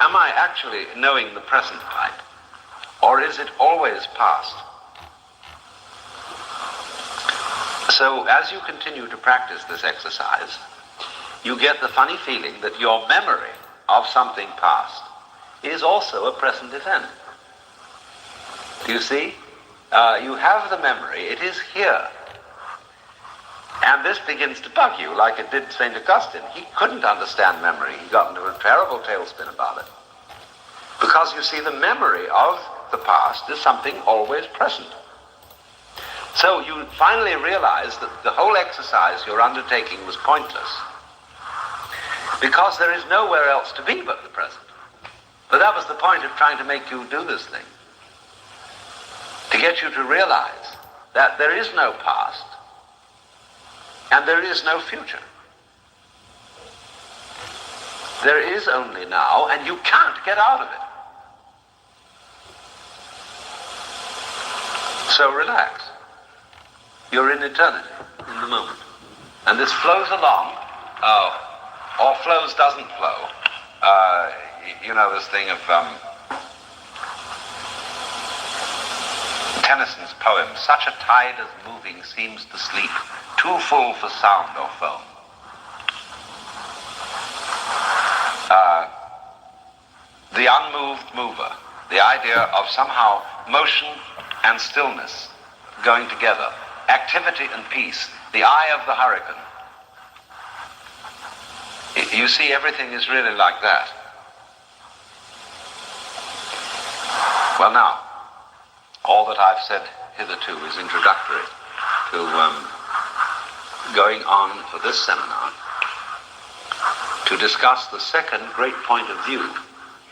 am I actually knowing the present type? Or is it always past? So as you continue to practice this exercise, you get the funny feeling that your memory of something past is also a present event. Do you see? You have the memory, it is here. And this begins to bug you like it did St. Augustine. He couldn't understand memory. He got into a terrible tailspin about it. Because you see, the memory of the past is something always present. So you finally realize that the whole exercise you're undertaking was pointless, because there is nowhere else to be but the present. But that was the point of trying to make you do this thing, to get you to realize that there is no past and there is no future. There is only now, and you can't get out of it. So relax. You're in eternity, in the moment. And this flows along, or flows doesn't flow. You know this thing of Tennyson's poem, such a tide as moving seems to sleep, too full for sound or foam. The unmoved mover, the idea of somehow motion and stillness going together, activity and peace, the eye of the hurricane. You see, everything is really like that. Well, now, all that I've said hitherto is introductory to going on for this seminar to discuss the second great point of view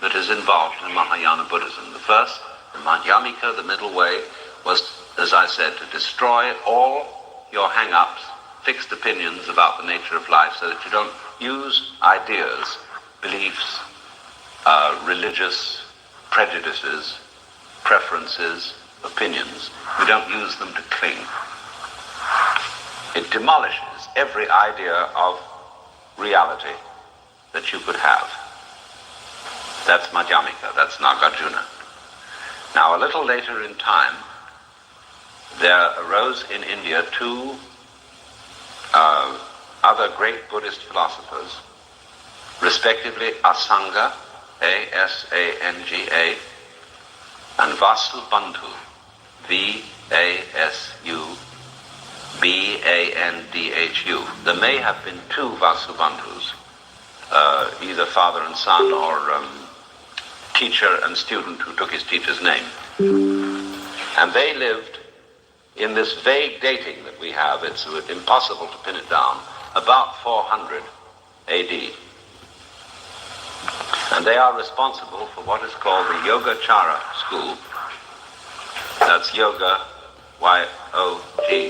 that is involved in Mahayana Buddhism. The first, the Madhyamika, the middle way, was, as I said, to destroy all your hang-ups, fixed opinions about the nature of life, so that you don't use ideas, beliefs, religious prejudices, preferences, opinions. We don't use them to cling. It demolishes every idea of reality that you could have. That's Madhyamika, that's Nagarjuna. Now, a little later in time, there arose in India two other great Buddhist philosophers, respectively Asanga, A-S-A-N-G-A, and Vasubandhu, V-A-S-U-B-A-N-D-H-U. There may have been two Vasubandhus, either father and son, or teacher and student who took his teacher's name. And they lived in this vague dating that we have. It's impossible to pin it down, about 400 A.D. And they are responsible for what is called the Yogacara school. That's yoga, Y-O-G-A-C-A-R-A.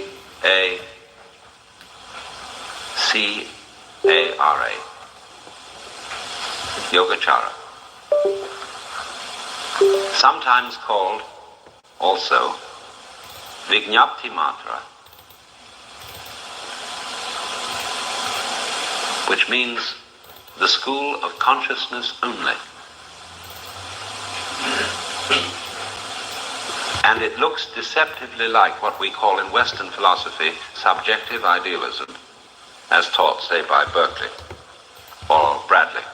Yogacara. Sometimes called also Vijñapti Matra, which means the school of consciousness only. And it looks deceptively like what we call in Western philosophy subjective idealism, as taught, say, by Berkeley or Bradley.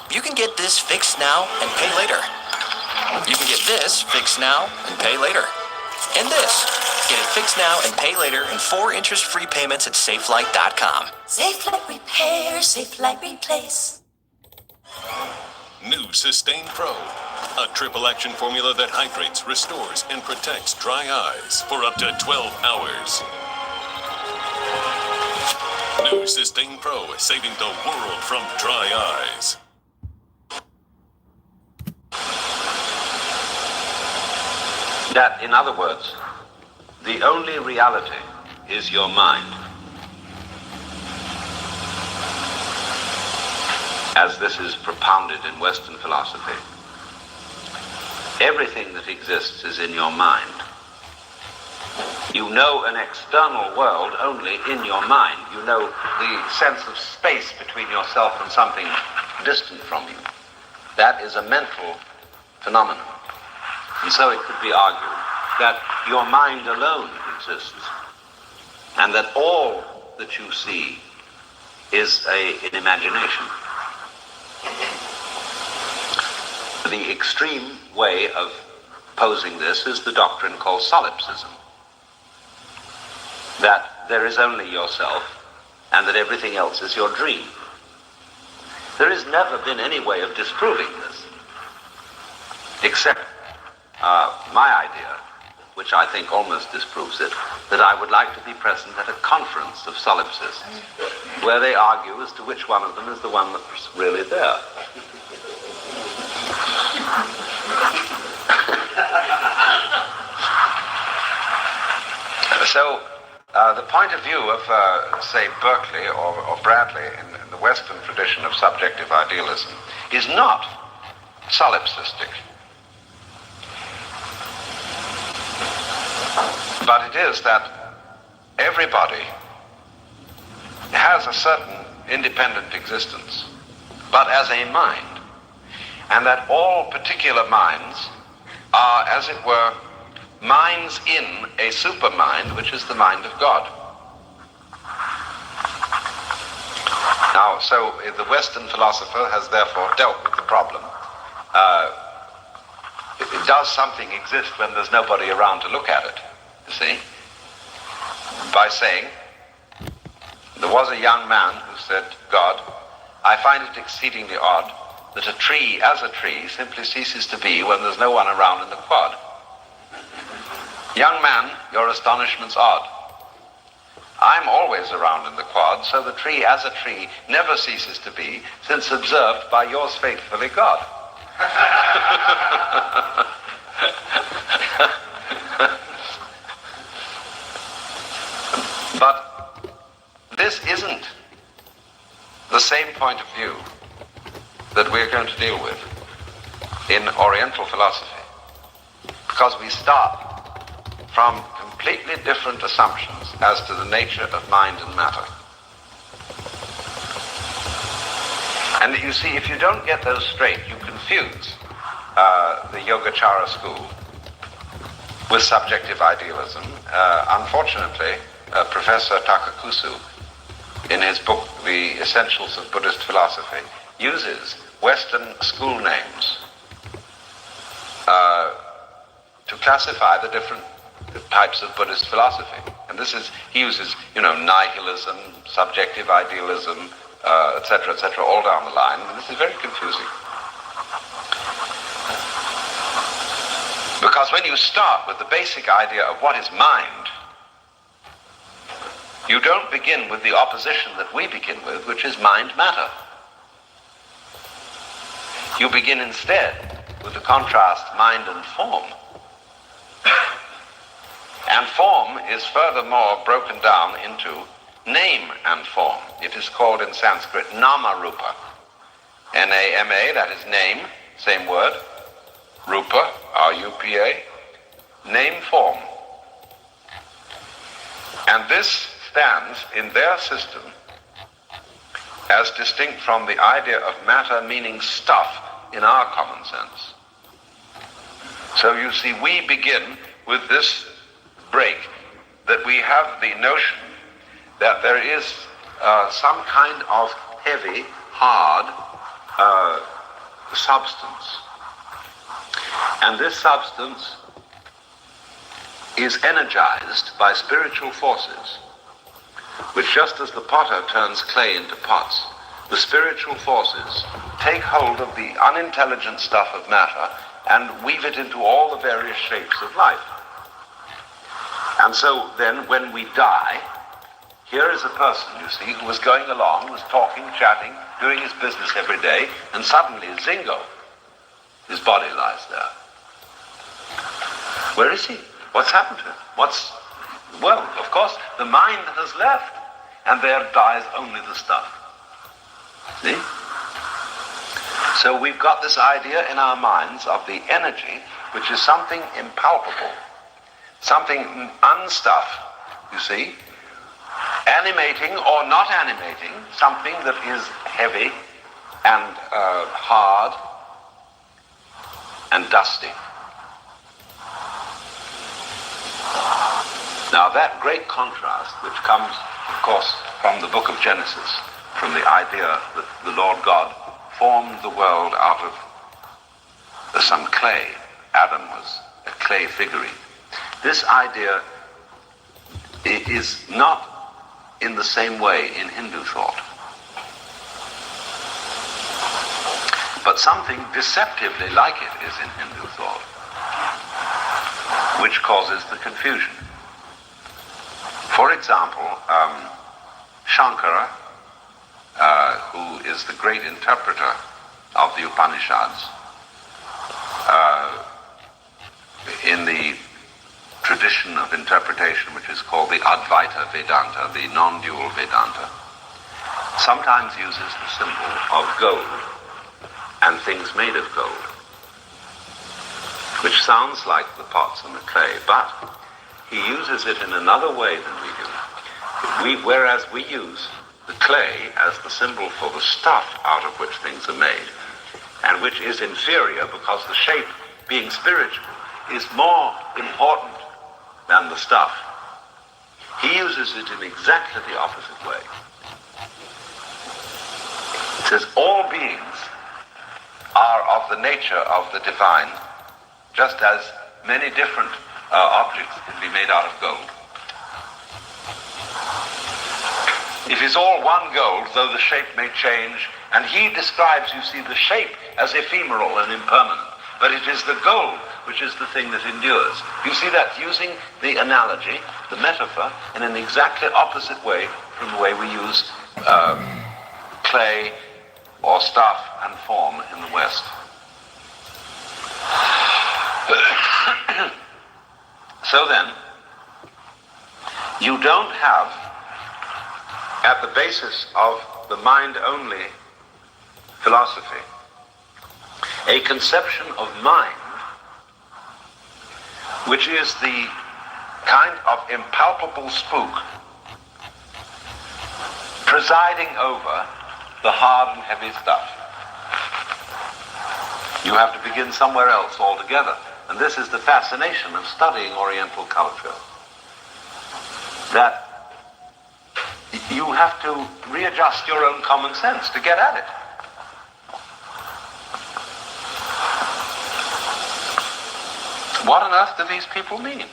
You can get this fixed now and pay later. You can get this fixed now and pay later. And this. Get it fixed now and pay later in 4 interest-free payments at SafeLight.com. SafeLight Repair, SafeLight Replace. New Sustain Pro. A triple action formula that hydrates, restores, and protects dry eyes for up to 12 hours. New Sustain Pro, saving the world from dry eyes. That, in other words, the only reality is your mind, as this is propounded in Western philosophy. Everything that exists is in your mind. You know an external world only in your mind. You know the sense of space between yourself and something distant from you. That is a mental phenomenon. And so it could be argued that your mind alone exists, and that all that you see is an imagination. The extreme way of posing this is the doctrine called solipsism, that there is only yourself and that everything else is your dream. There has never been any way of disproving this, except my idea, which I think almost disproves it, that I would like to be present at a conference of solipsists where they argue as to which one of them is the one that's really there. So the point of view of, say, Berkeley or Bradley in the Western tradition of subjective idealism is not solipsistic. But it is that everybody has a certain independent existence, but as a mind, and that all particular minds are, as it were, minds in a supermind, which is the mind of God. Now, so the Western philosopher has therefore dealt with the problem. Does something exist when there's nobody around to look at it? You see? By saying, there was a young man who said, God, I find it exceedingly odd that a tree as a tree simply ceases to be when there's no one around in the quad. Young man, your astonishment's odd. I'm always around in the quad, so the tree as a tree never ceases to be, since observed by yours faithfully, God. But this isn't the same point of view that we're going to deal with in Oriental philosophy, because we start from completely different assumptions as to the nature of mind and matter. And you see, if you don't get those straight, you confuse the Yogacara school with subjective idealism. Unfortunately, Professor Takakusu, in his book, The Essentials of Buddhist Philosophy, uses Western school names to classify the different types of Buddhist philosophy. And this is, he uses, nihilism, subjective idealism, etc., all down the line. And this is very confusing. Because when you start with the basic idea of what is mind, you don't begin with the opposition that we begin with, which is mind-matter. You begin instead with the contrast mind and form. And form is furthermore broken down into name and form. It is called in Sanskrit nama-rupa. N-A-M-A, that is name, same word. Rupa, R-U-P-A, name, form. And this stands in their system as distinct from the idea of matter meaning stuff in our common sense. So you see, we begin with this break, that we have the notion that there is some kind of heavy, hard substance. And this substance is energized by spiritual forces, which, just as the potter turns clay into pots, the spiritual forces take hold of the unintelligent stuff of matter and weave it into all the various shapes of life. And so then when we die, here is a person, you see, who was going along, was talking, chatting, doing his business every day, and suddenly, zingo, his body lies there. Where is he? What's happened to him? Well, of course, the mind has left, and there dies only the stuff. See? So we've got this idea in our minds of the energy, which is something impalpable, something unstuff, you see, animating or not animating something that is heavy and hard and dusty. Now that great contrast, which comes, of course, from the book of Genesis, from the idea that the Lord God formed the world out of some clay. Adam was a clay figurine. This idea is not in the same way in Hindu thought, but something deceptively like it is in Hindu thought, which causes the confusion. For example, Shankara, who is the great interpreter of the Upanishads, in the tradition of interpretation which is called the Advaita Vedanta, the non-dual Vedanta, sometimes uses the symbol of gold and things made of gold, which sounds like the pots and the clay, but he uses it in another way than we do. Whereas we use the clay as the symbol for the stuff out of which things are made, and which is inferior because the shape, being spiritual, is more important than the stuff. He uses it in exactly the opposite way. He says all beings are of the nature of the divine, just as many different objects can be made out of gold. It is all one gold, though the shape may change, and he describes, you see, the shape as ephemeral and impermanent, but it is the gold which is the thing that endures. You see that using the analogy, the metaphor, in an exactly opposite way from the way we use clay or stuff and form in the West. So then, you don't have, at the basis of the mind-only philosophy, a conception of mind which is the kind of impalpable spook presiding over the hard and heavy stuff. You have to begin somewhere else altogether. And this is the fascination of studying Oriental culture, that you have to readjust your own common sense to get at it. What on earth do these people mean?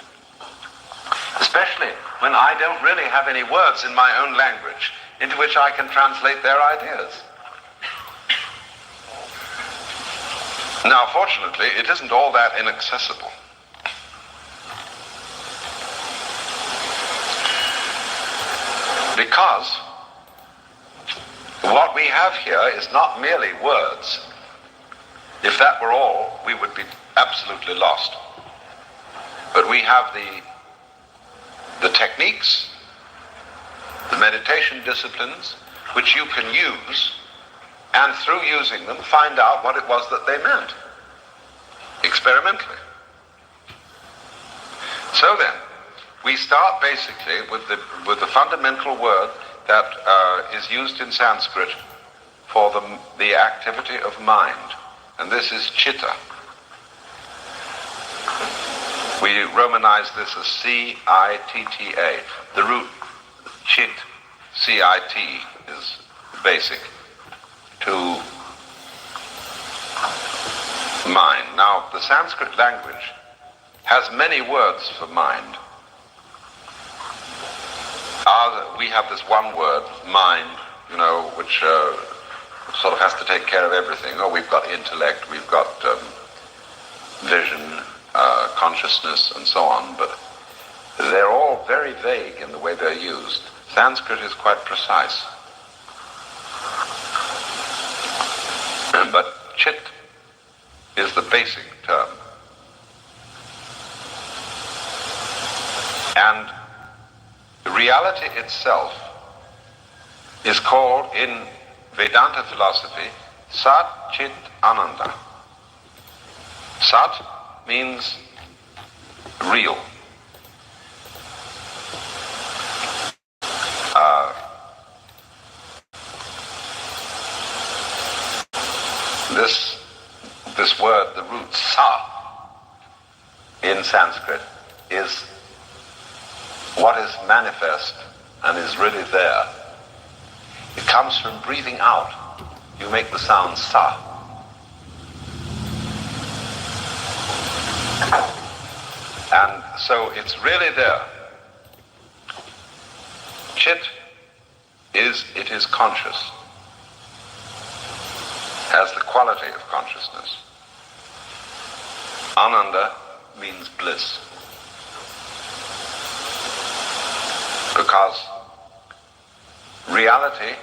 Especially when I don't really have any words in my own language into which I can translate their ideas. Now, fortunately, it isn't all that inaccessible. Because what we have here is not merely words. If that were all, we would be absolutely lost. But we have the techniques, the meditation disciplines, which you can use, and through using them, find out what it was that they meant, experimentally. So then, we start basically with the fundamental word that is used in Sanskrit for the activity of mind, and this is chitta. We romanize this as C-I-T-T-A. The root chit, C-I-T, is basic to mind. Now, the Sanskrit language has many words for mind. We have this one word, mind, which sort of has to take care of everything. Oh, we've got intellect, we've got vision, consciousness, and so on, but they're all very vague in the way they're used. Sanskrit is quite precise. But chit is the basic term. And the reality itself is called in Vedanta philosophy Sat Chit Ananda. Sat means real, This word, the root sa in Sanskrit, is what is manifest and is really there. It comes from breathing out. You make the sound sa. And so it's really there. Chit it is conscious, has the quality of consciousness. Ananda means bliss. Because reality,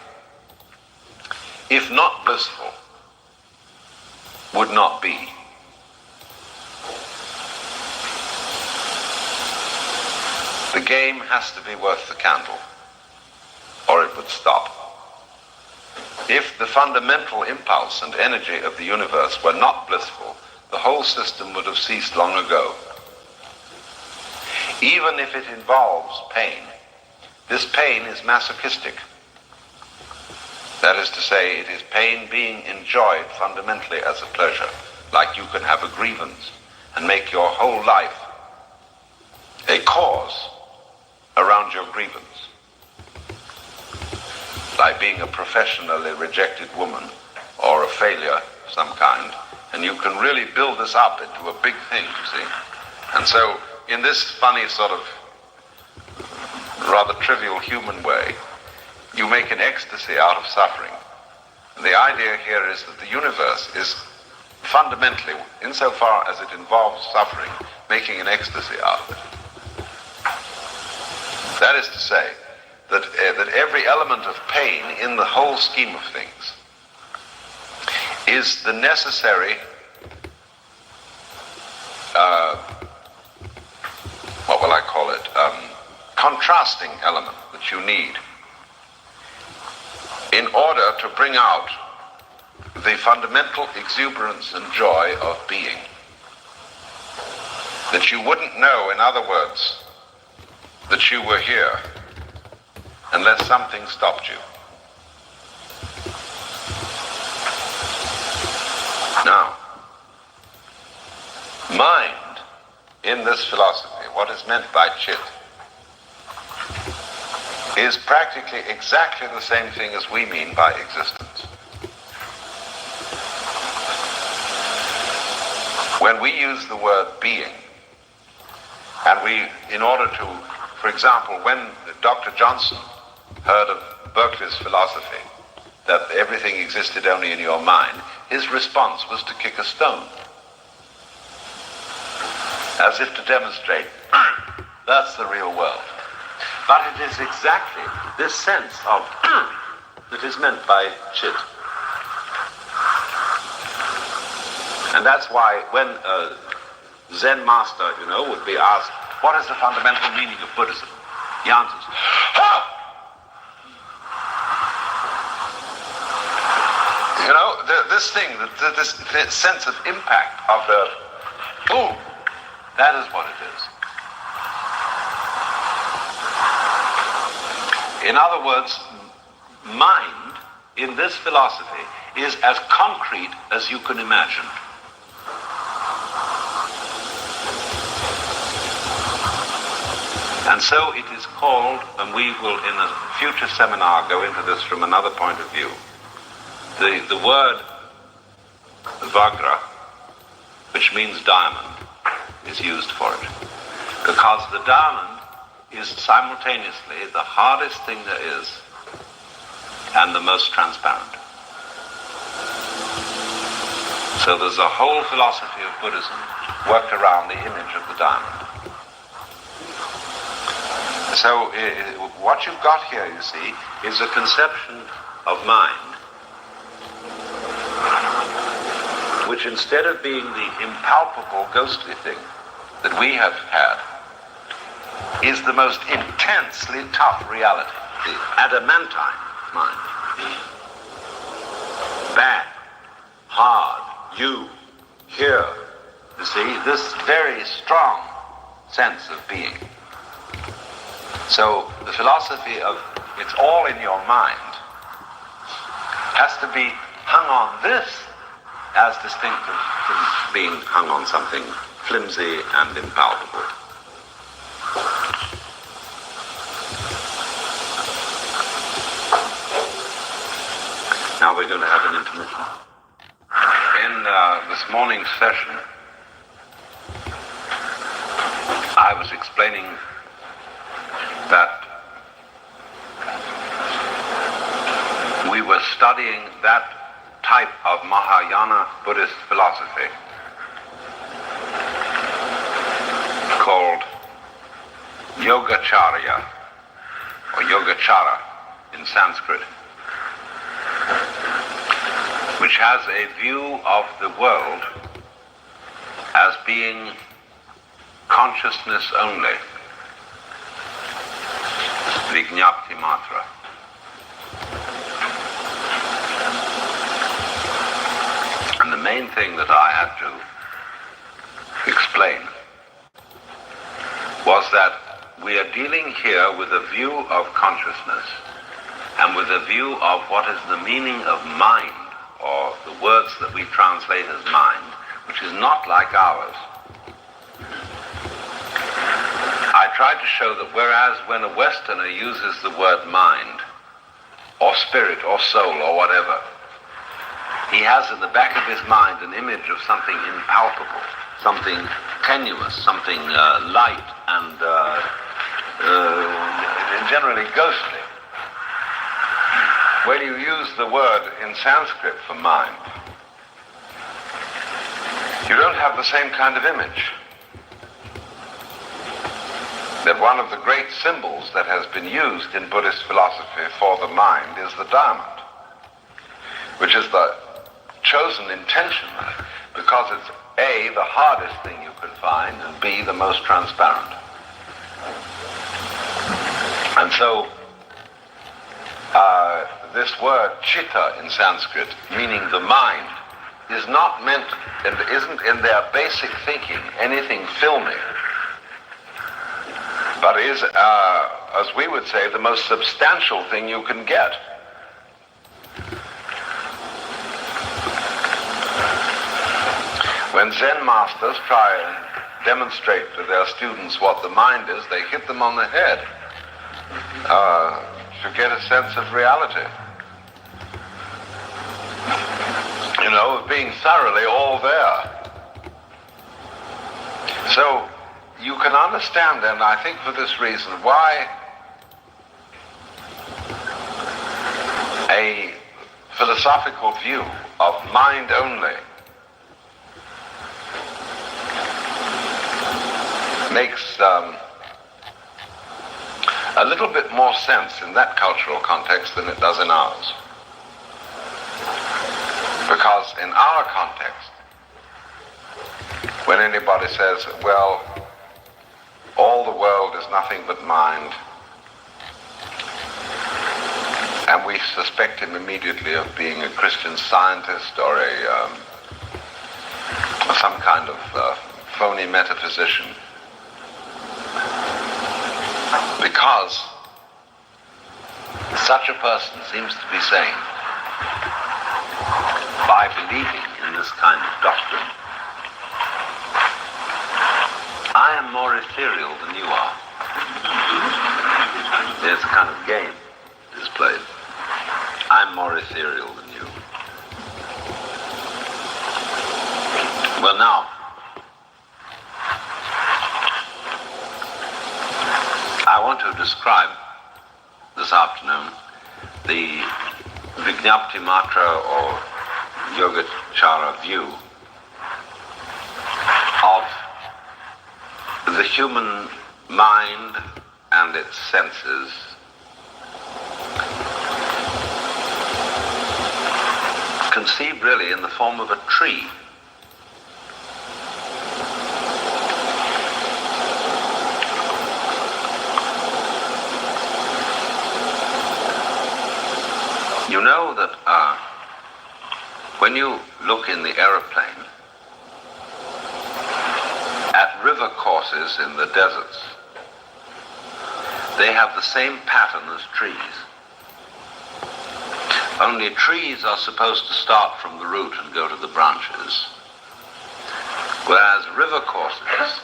if not blissful, would not be. The game has to be worth the candle, or it would stop. If the fundamental impulse and energy of the universe were not blissful, the whole system would have ceased long ago. Even if it involves pain, this pain is masochistic. That is to say, it is pain being enjoyed fundamentally as a pleasure, like you can have a grievance and make your whole life a cause around your grievance. Like being a professionally rejected woman or a failure of some kind, and you can really build this up into a big thing, you see. And so, in this funny sort of rather trivial human way, you make an ecstasy out of suffering. And the idea here is that the universe is fundamentally, insofar as it involves suffering, making an ecstasy out of it. That is to say, that every element of pain in the whole scheme of things is the necessary, what will I call it, contrasting element that you need in order to bring out the fundamental exuberance and joy of being. That you wouldn't know, in other words, that you were here unless something stopped you. Now, mind in this philosophy, what is meant by chit, is practically exactly the same thing as we mean by existence. When we use the word being, and we, in order to, for example, when Dr. Johnson heard of Berkeley's philosophy, that everything existed only in your mind, his response was to kick a stone, as if to demonstrate, that's the real world. But it is exactly this sense of that is meant by chit. And that's why when a Zen master, would be asked, what is the fundamental meaning of Buddhism? He answers, ha! This thing, this sense of impact of the boom, that is what it is. In other words, mind in this philosophy is as concrete as you can imagine. And so it is called, and we will in a future seminar go into this from another point of view, the word Vagra, which means diamond, is used for it. Because the diamond is simultaneously the hardest thing there is and the most transparent. So there's a whole philosophy of Buddhism worked around the image of the diamond. So what you've got here, you see, is a conception of mind which, instead of being the impalpable, ghostly thing that we have had, is the most intensely tough reality, the adamantine mind. Bad, hard, here, you see, this very strong sense of being. So the philosophy of it's all in your mind has to be hung on this as distinctive from being hung on something flimsy and impalpable. Now we're going to have an intermission. In this morning's session, I was explaining that we were studying that type of Mahayana Buddhist philosophy called Yogacarya, or Yogacara in Sanskrit, which has a view of the world as being consciousness only, Vijñapti Matra. And the main thing that I had to explain was that we are dealing here with a view of consciousness and with a view of what is the meaning of mind, or the words that we translate as mind, which is not like ours. I tried to show that whereas when a Westerner uses the word mind, or spirit, or soul, or whatever, he has in the back of his mind an image of something impalpable, something tenuous, something light and generally ghostly. When you use the word in Sanskrit for mind, you don't have the same kind of image. That one of the great symbols that has been used in Buddhist philosophy for the mind is the diamond, which is the chosen intentionally because it's A, the hardest thing you can find, and B, the most transparent. And so this word chitta in Sanskrit, meaning the mind, is not meant and isn't in their basic thinking anything filmy, but is, as we would say, the most substantial thing you can get. When Zen masters try and demonstrate to their students what the mind is, they hit them on the head to get a sense of reality. You know, of being thoroughly all there. So you can understand, and I think for this reason, why a philosophical view of mind only makes a little bit more sense in that cultural context than it does in ours. Because in our context, when anybody says, well, all the world is nothing but mind, and we suspect him immediately of being a Christian Scientist or some kind of phony metaphysician, because such a person seems to be saying, by believing in this kind of doctrine, I am more ethereal than you are. There's a kind of game displayed. I'm more ethereal than you. Well, now, I want to describe this afternoon the Vijñapti Matra or Yogacara view of the human mind and its senses conceived really in the form of a tree. You know that when you look in the aeroplane at river courses in the deserts, they have the same pattern as trees. Only trees are supposed to start from the root and go to the branches, whereas river courses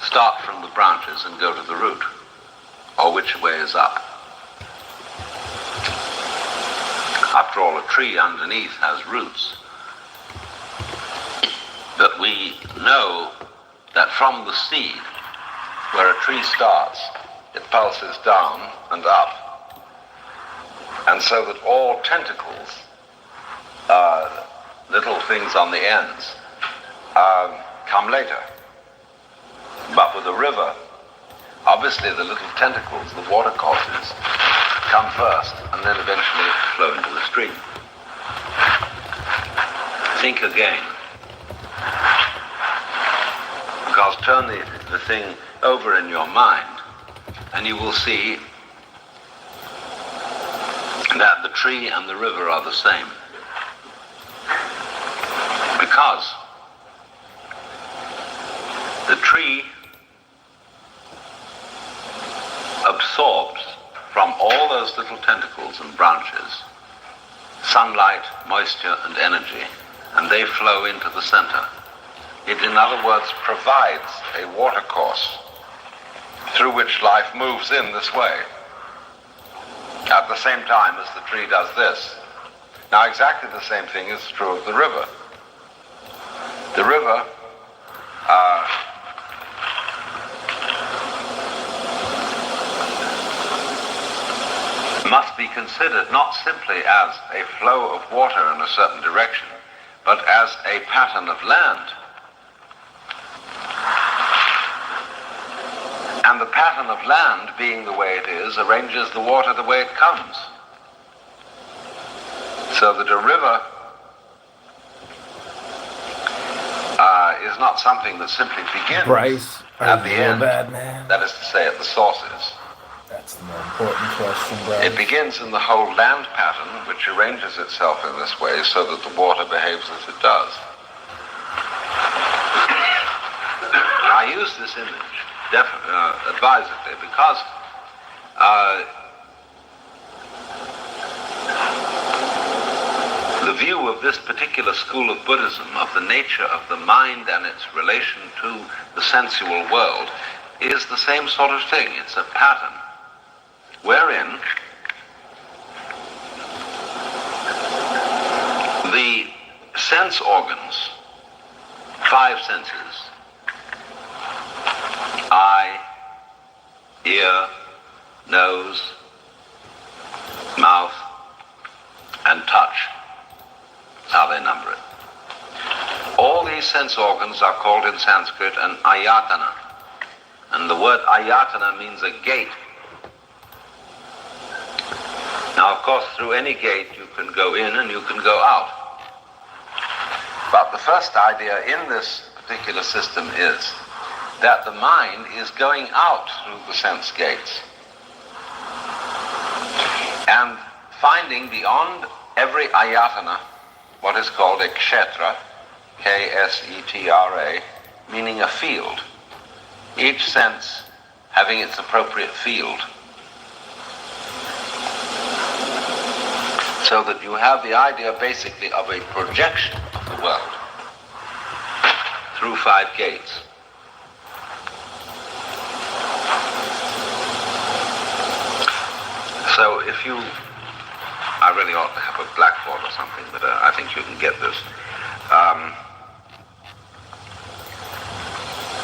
start from the branches and go to the root, or which way is up. After all, a tree underneath has roots. But we know that from the seed, where a tree starts, it pulses down and up. And so that all tentacles, little things on the ends, come later. But with a river, obviously the little tentacles, the water courses, come first and then eventually flow into the stream. Think again. Because turn the thing over in your mind and you will see that the tree and the river are the same. Because the tree absorbs from all those little tentacles and branches sunlight, moisture, and energy, and they flow into the center. It, in other words, provides a watercourse through which life moves in this way, at the same time as the tree does this. Now, exactly the same thing is true of the river. The river must be considered not simply as a flow of water in a certain direction, but as a pattern of land. And the pattern of land, being the way it is, arranges the water the way it comes. So that a river is not something that simply begins Bryce, at the end, bad, man? that is to say at the sources. That's the more important question, Bryce. It begins in the whole land pattern, which arranges itself in this way so that the water behaves as it does. I use this image advisedly because the view of this particular school of Buddhism of the nature of the mind and its relation to the sensual world is the same sort of thing. It's a pattern wherein the sense organs, 5 senses, eye, ear, nose, mouth, and touch, how they number it. All these sense organs are called in Sanskrit an ayatana. And the word ayatana means a gate. Now, of course, through any gate you can go in and you can go out. But the first idea in this particular system is that the mind is going out through the sense gates and finding beyond every ayatana what is called a kshetra, K-S-E-T-R-A, meaning a field, each sense having its appropriate field. So that you have the idea basically of a projection of the world through 5 gates. So if you, I really ought to have a blackboard or something, but I think you can get this.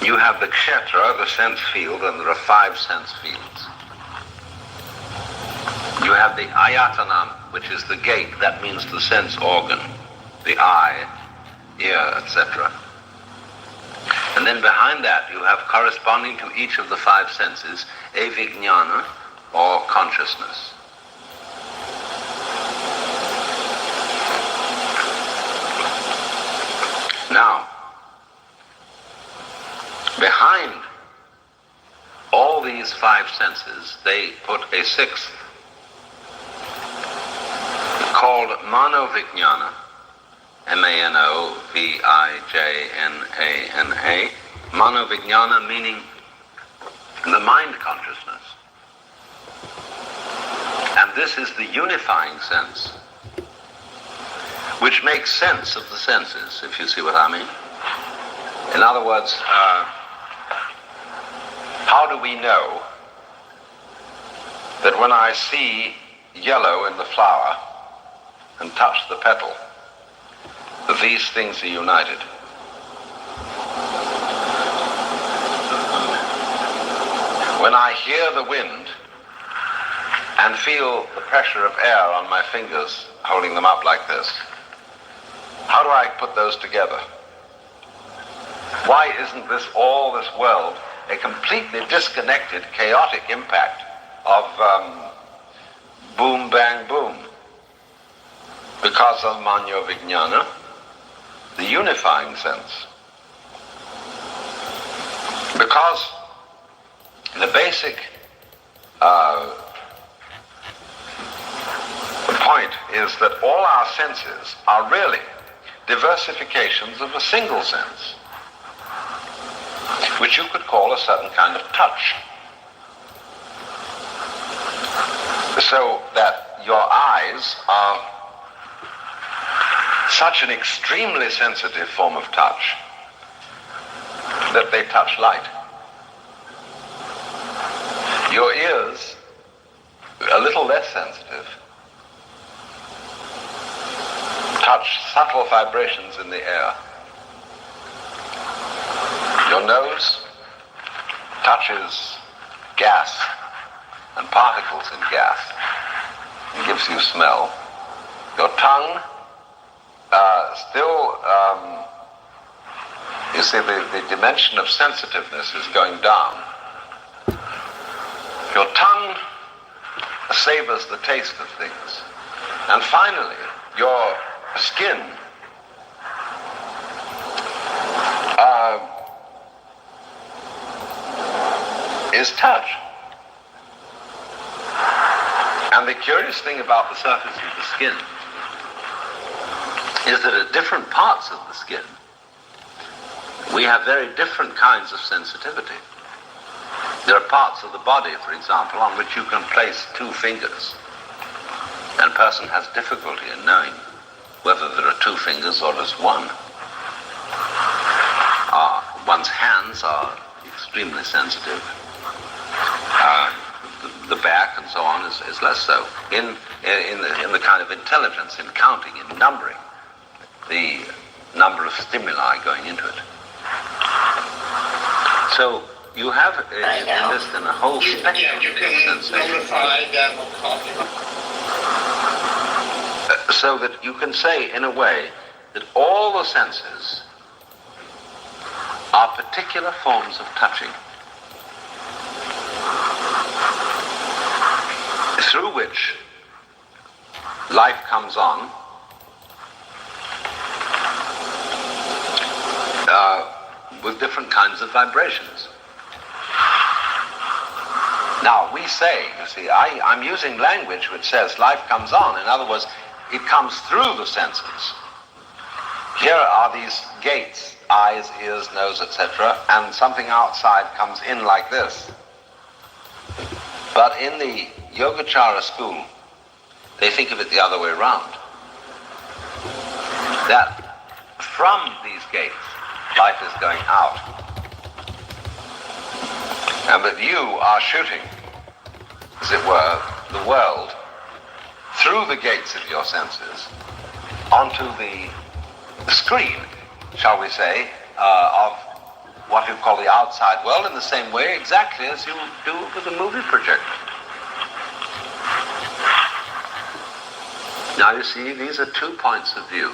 You have the kshetra, the sense field, and there are 5 sense fields. You have the ayatana, which is the gate, that means the sense organ, the eye, ear, etc. And then behind that you have, corresponding to each of the 5 senses, a vijnana, or consciousness. Now, behind all these 5 senses, they put a 6th, called Manovijnana, M-A-N-O-V-I-J-N-A-N-A, Manovijnana meaning the mind consciousness. And this is the unifying sense which makes sense of the senses, if you see what I mean. In other words, how do we know that when I see yellow in the flower and touch the petal, that these things are united? When I hear the wind and feel the pressure of air on my fingers, holding them up like this, how do I put those together? Why isn't this world a completely disconnected, chaotic impact of boom, bang, boom? Because of Mano Vijnana, the unifying sense. Because the basic point is that all our senses are really diversifications of a single sense, which you could call a certain kind of touch. So that your eyes are such an extremely sensitive form of touch that they touch light. Your ears, a little less sensitive, touch subtle vibrations in the air. Your nose touches gas and particles in gas and gives you smell. Your tongue you see, the dimension of sensitiveness is going down. Your tongue savors the taste of things. And finally, your skin is touch. And the curious thing about the surface of the skin is that at different parts of the skin, we have very different kinds of sensitivity. There are parts of the body, for example, on which you can place 2 fingers. And a person has difficulty in knowing whether there are 2 fingers or just one. One's hands are extremely sensitive. The back and so on is less so. In the kind of intelligence, in counting, in numbering, the number of stimuli going into it. So you have in a whole spectrum of sensations. So that you can say, in a way, that all the senses are particular forms of touching, through which life comes on with different kinds of vibrations. Now, we say, you see, I'm using language which says life comes on. In other words, it comes through the senses. Here are these gates, eyes, ears, nose, etc., and something outside comes in like this. But in the Yogacara school, they think of it the other way around. That from these gates, life is going out. And that you are shooting, as it were, the world through the gates of your senses onto the screen, shall we say, of what you call the outside world, in the same way exactly as you do with a movie projector. Now you see, these are 2 points of view.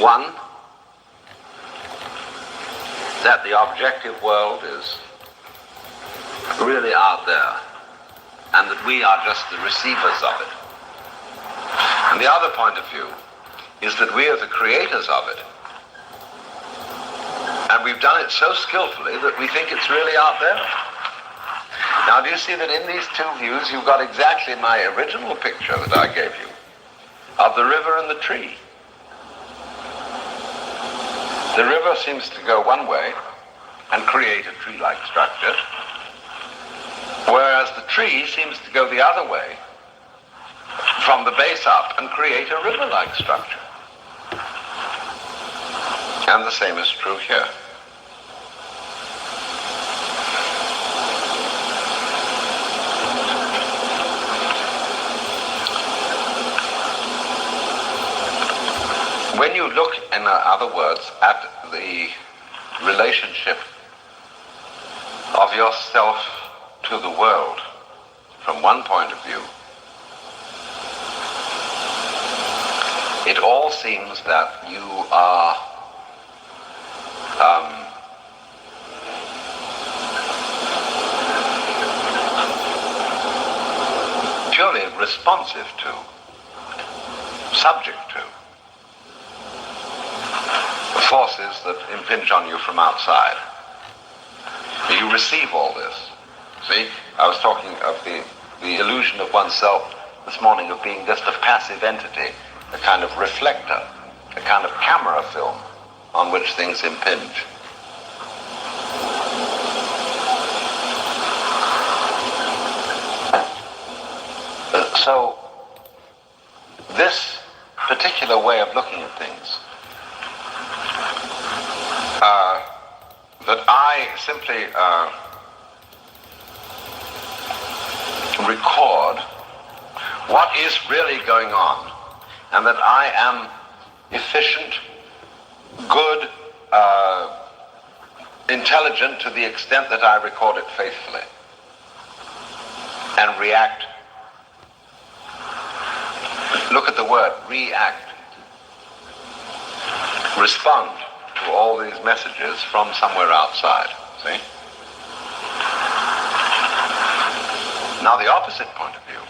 One, that the objective world is really out there, and that we are just the receivers of it. And the other point of view is that we are the creators of it. And we've done it so skillfully that we think it's really out there. Now, do you see that in these 2 views, you've got exactly my original picture that I gave you of the river and the tree. The river seems to go one way and create a tree-like structure, whereas the tree seems to go the other way from the base up and create a river-like structure. And the same is true here. When you look, in other words, at the relationship of yourself to the world from one point of view, it all seems that you are purely responsive to, subject to, the forces that impinge on you from outside. You receive all this. See, I was talking of the illusion of oneself this morning of being just a passive entity, a kind of reflector, a kind of camera film on which things impinge. So, this particular way of looking at things, that I simply record what is really going on, and that I am efficient, good, intelligent to the extent that I record it faithfully, and react. Look at the word, react. Respond to all these messages from somewhere outside, see? Now the opposite point of view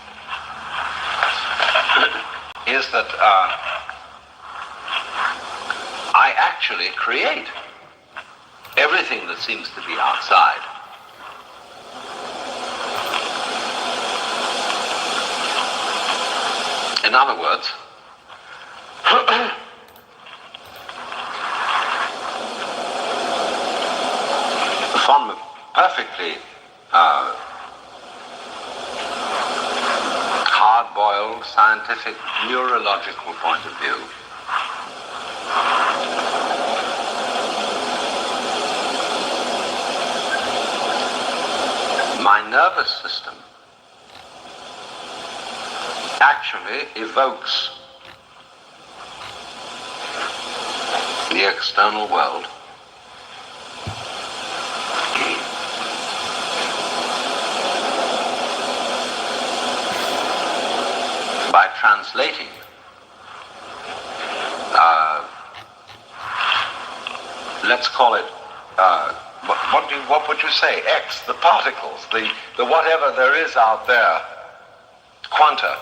is that I actually create everything that seems to be outside. In other words, from a perfectly hard-boiled, scientific, neurological point of view, my nervous system actually evokes the external world by translating let's call it what would you say, X, the particles, the whatever there is out there, quanta.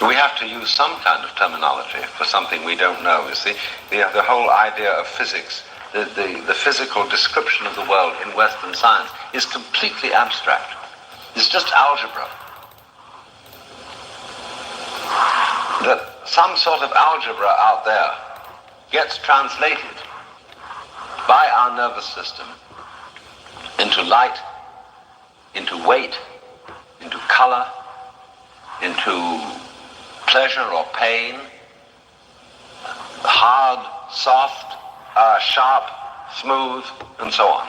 We have to use some kind of terminology for something we don't know. You see, the whole idea of physics, the physical description of the world in Western science is completely abstract. It's just algebra. That some sort of algebra out there gets translated by our nervous system into light, into weight, into color, into pleasure or pain, hard, soft, sharp, smooth, and so on.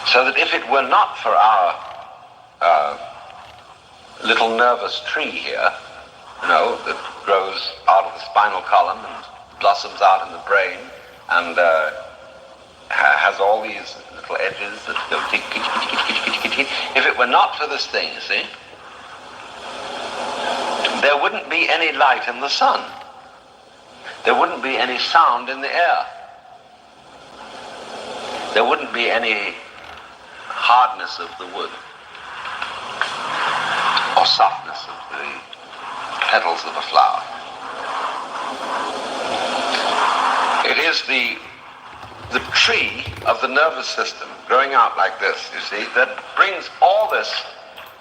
So that if it were not for our little nervous tree here, that grows out of the spinal column and blossoms out in the brain and has all these little edges that go tick, tick, tick, tick, tick, tick, tick. If it were not for this thing, you see, there wouldn't be any light in the sun. There wouldn't be any sound in the air. There wouldn't be any hardness of the wood or softness of the petals of a flower. It is the tree of the nervous system growing out like this, you see, that brings all this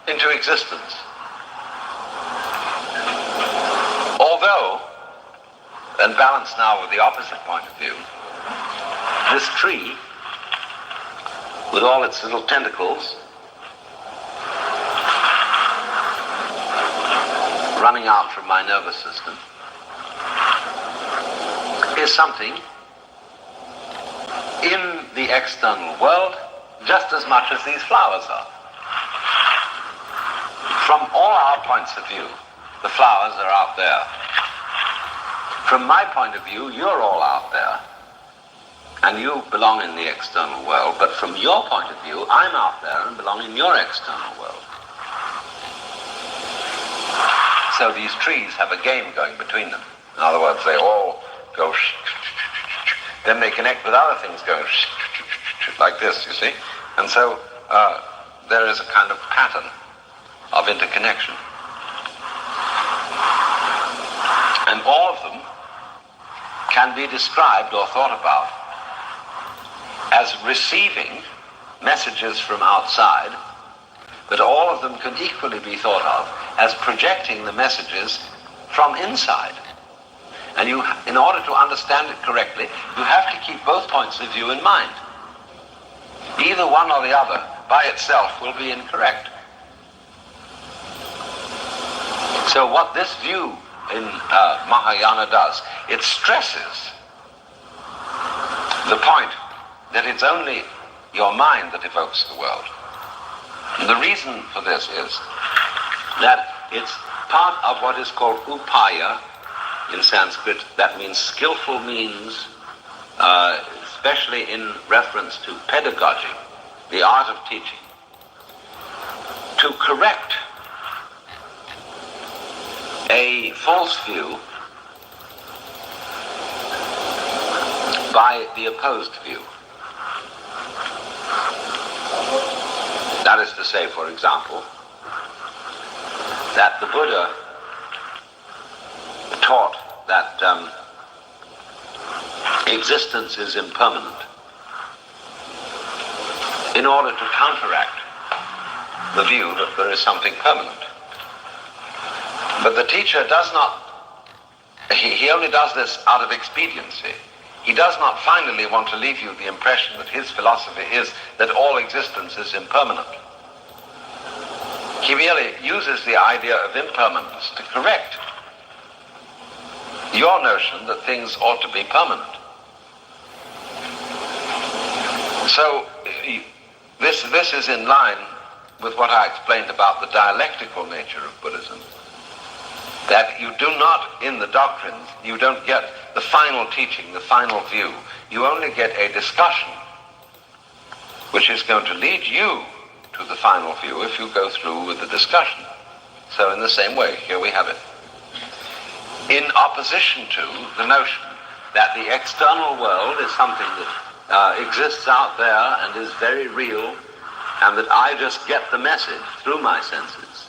into existence. Although, and balanced now with the opposite point of view, this tree, with all its little tentacles, running out from my nervous system is something in the external world just as much as these flowers are. From all our points of view, the flowers are out there. From my point of view, you're all out there, and you belong in the external world, but from your point of view, I'm out there and belong in your external world. So these trees have a game going between them. In other words, they all go then they connect with other things going like this, you see? And so there is a kind of pattern of interconnection. And all of them can be described or thought about as receiving messages from outside, but all of them can equally be thought of as projecting the messages from inside. And you, in order to understand it correctly, you have to keep both points of view in mind. Either one or the other by itself will be incorrect. So what this view in Mahayana does, it stresses the point that it's only your mind that evokes the world. And the reason for this is that it's part of what is called upaya in Sanskrit. That means skillful means, especially in reference to pedagogy, the art of teaching, to correct a false view by the opposed view. That is to say, for example, that the Buddha taught that existence is impermanent in order to counteract the view that there is something permanent. But the teacher does not, he only does this out of expediency. He does not finally want to leave you the impression that his philosophy is that all existence is impermanent. He merely uses the idea of impermanence to correct your notion that things ought to be permanent. So this is in line with what I explained about the dialectical nature of Buddhism. That you do not, in the doctrines, you don't get the final teaching, the final view. You only get a discussion which is going to lead you to the final view if you go through with the discussion. So in the same way, here we have it. In opposition to the notion that the external world is something that exists out there and is very real, and that I just get the message through my senses,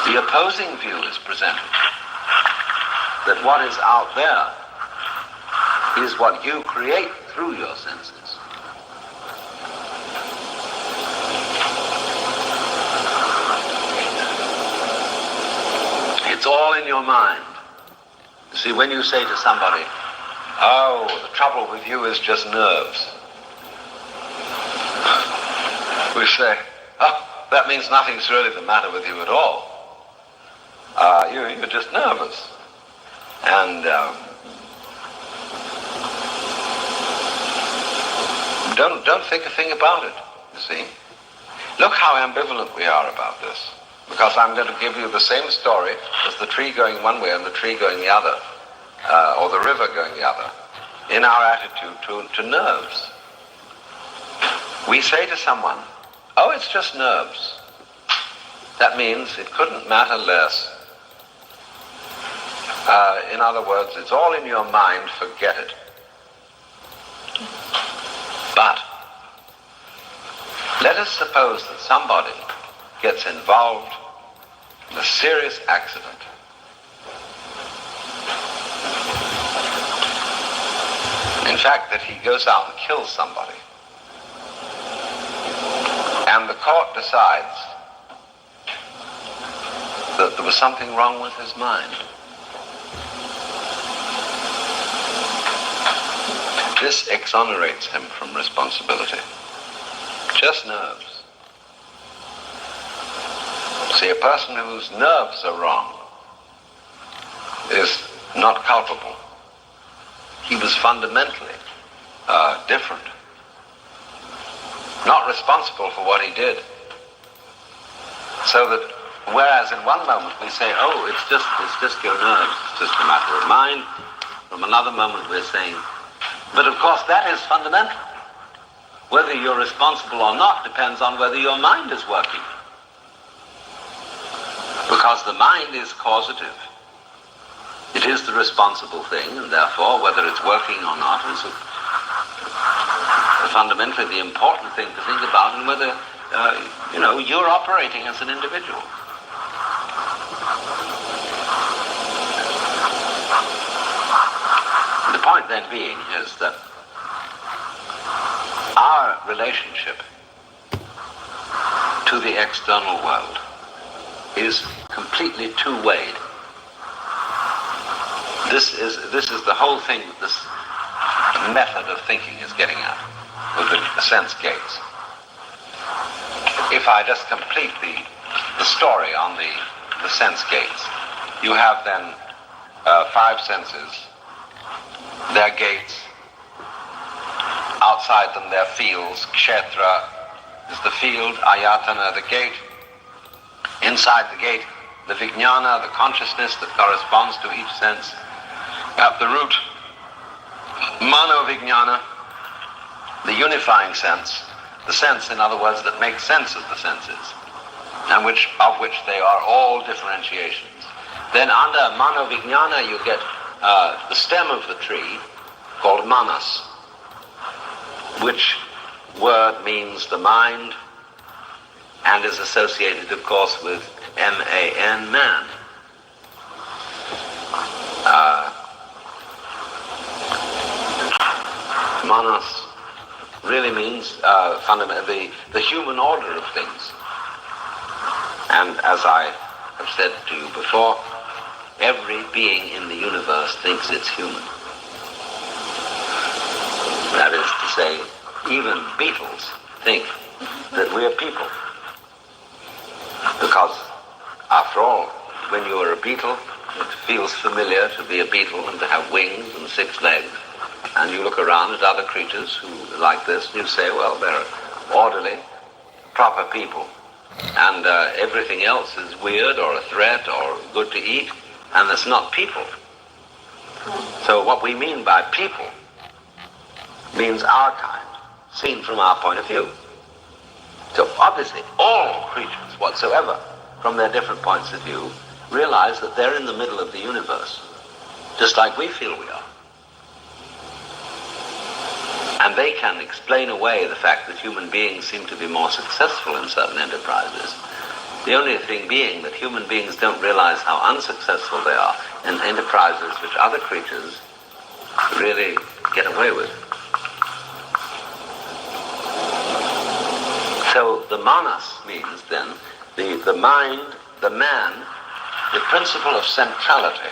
the opposing view is presented, that what is out there is what you create through your senses. It's all in your mind. You see, when you say to somebody, oh, the trouble with you is just nerves, we say, oh, that means nothing's really the matter with you at all. You're just nervous. And don't think a thing about it, you see. Look how ambivalent we are about this. Because I'm going to give you the same story as the tree going one way and the tree going the other, or the river going the other, in our attitude to nerves. We say to someone, oh, it's just nerves. That means it couldn't matter less. In other words, it's all in your mind, forget it. But let us suppose that somebody gets involved in a serious accident. In fact, that he goes out and kills somebody. And the court decides that there was something wrong with his mind. This exonerates him from responsibility. Just nerves. See, a person whose nerves are wrong is not culpable. He was fundamentally different, not responsible for what he did. So that whereas in one moment we say, oh, it's just your nerves, it's just a matter of mind, from another moment we're saying, but of course that is fundamental. Whether you're responsible or not depends on whether your mind is working. Because the mind is causative. It is the responsible thing, and therefore whether it's working or not is fundamentally the important thing to think about, and whether you're operating as an individual. The point then being is that our relationship to the external world is completely two-wayed. This is the whole thing that this method of thinking is getting at, with the sense gates. If I just complete the story on the sense gates, you have then five senses, their gates, outside them their fields. Kshetra is the field, ayatana the gate, inside the gate the vijnana, the consciousness that corresponds to each sense. At the root, mano-vijnana, the unifying sense, the sense, in other words, that makes sense of the senses, and of which they are all differentiations. Then under mano-vijnana you get the stem of the tree, called manas, which word means the mind, and is associated, of course, with M-A-N, man. Manas really means fundamentally the human order of things. And as I have said to you before, every being in the universe thinks it's human. That is to say, even beetles think that we are people. Because, after all, when you are a beetle, it feels familiar to be a beetle and to have wings and 6 legs. And you look around at other creatures who are like this, and you say, well, they're orderly, proper people. And everything else is weird or a threat or good to eat, and it's not people. So what we mean by people means our kind, seen from our point of view. So obviously all creatures whatsoever, from their different points of view, realize that they're in the middle of the universe, just like we feel we are. And they can explain away the fact that human beings seem to be more successful in certain enterprises. The only thing being that human beings don't realize how unsuccessful they are in enterprises which other creatures really get away with. So the manas means then the mind, the man, the principle of centrality,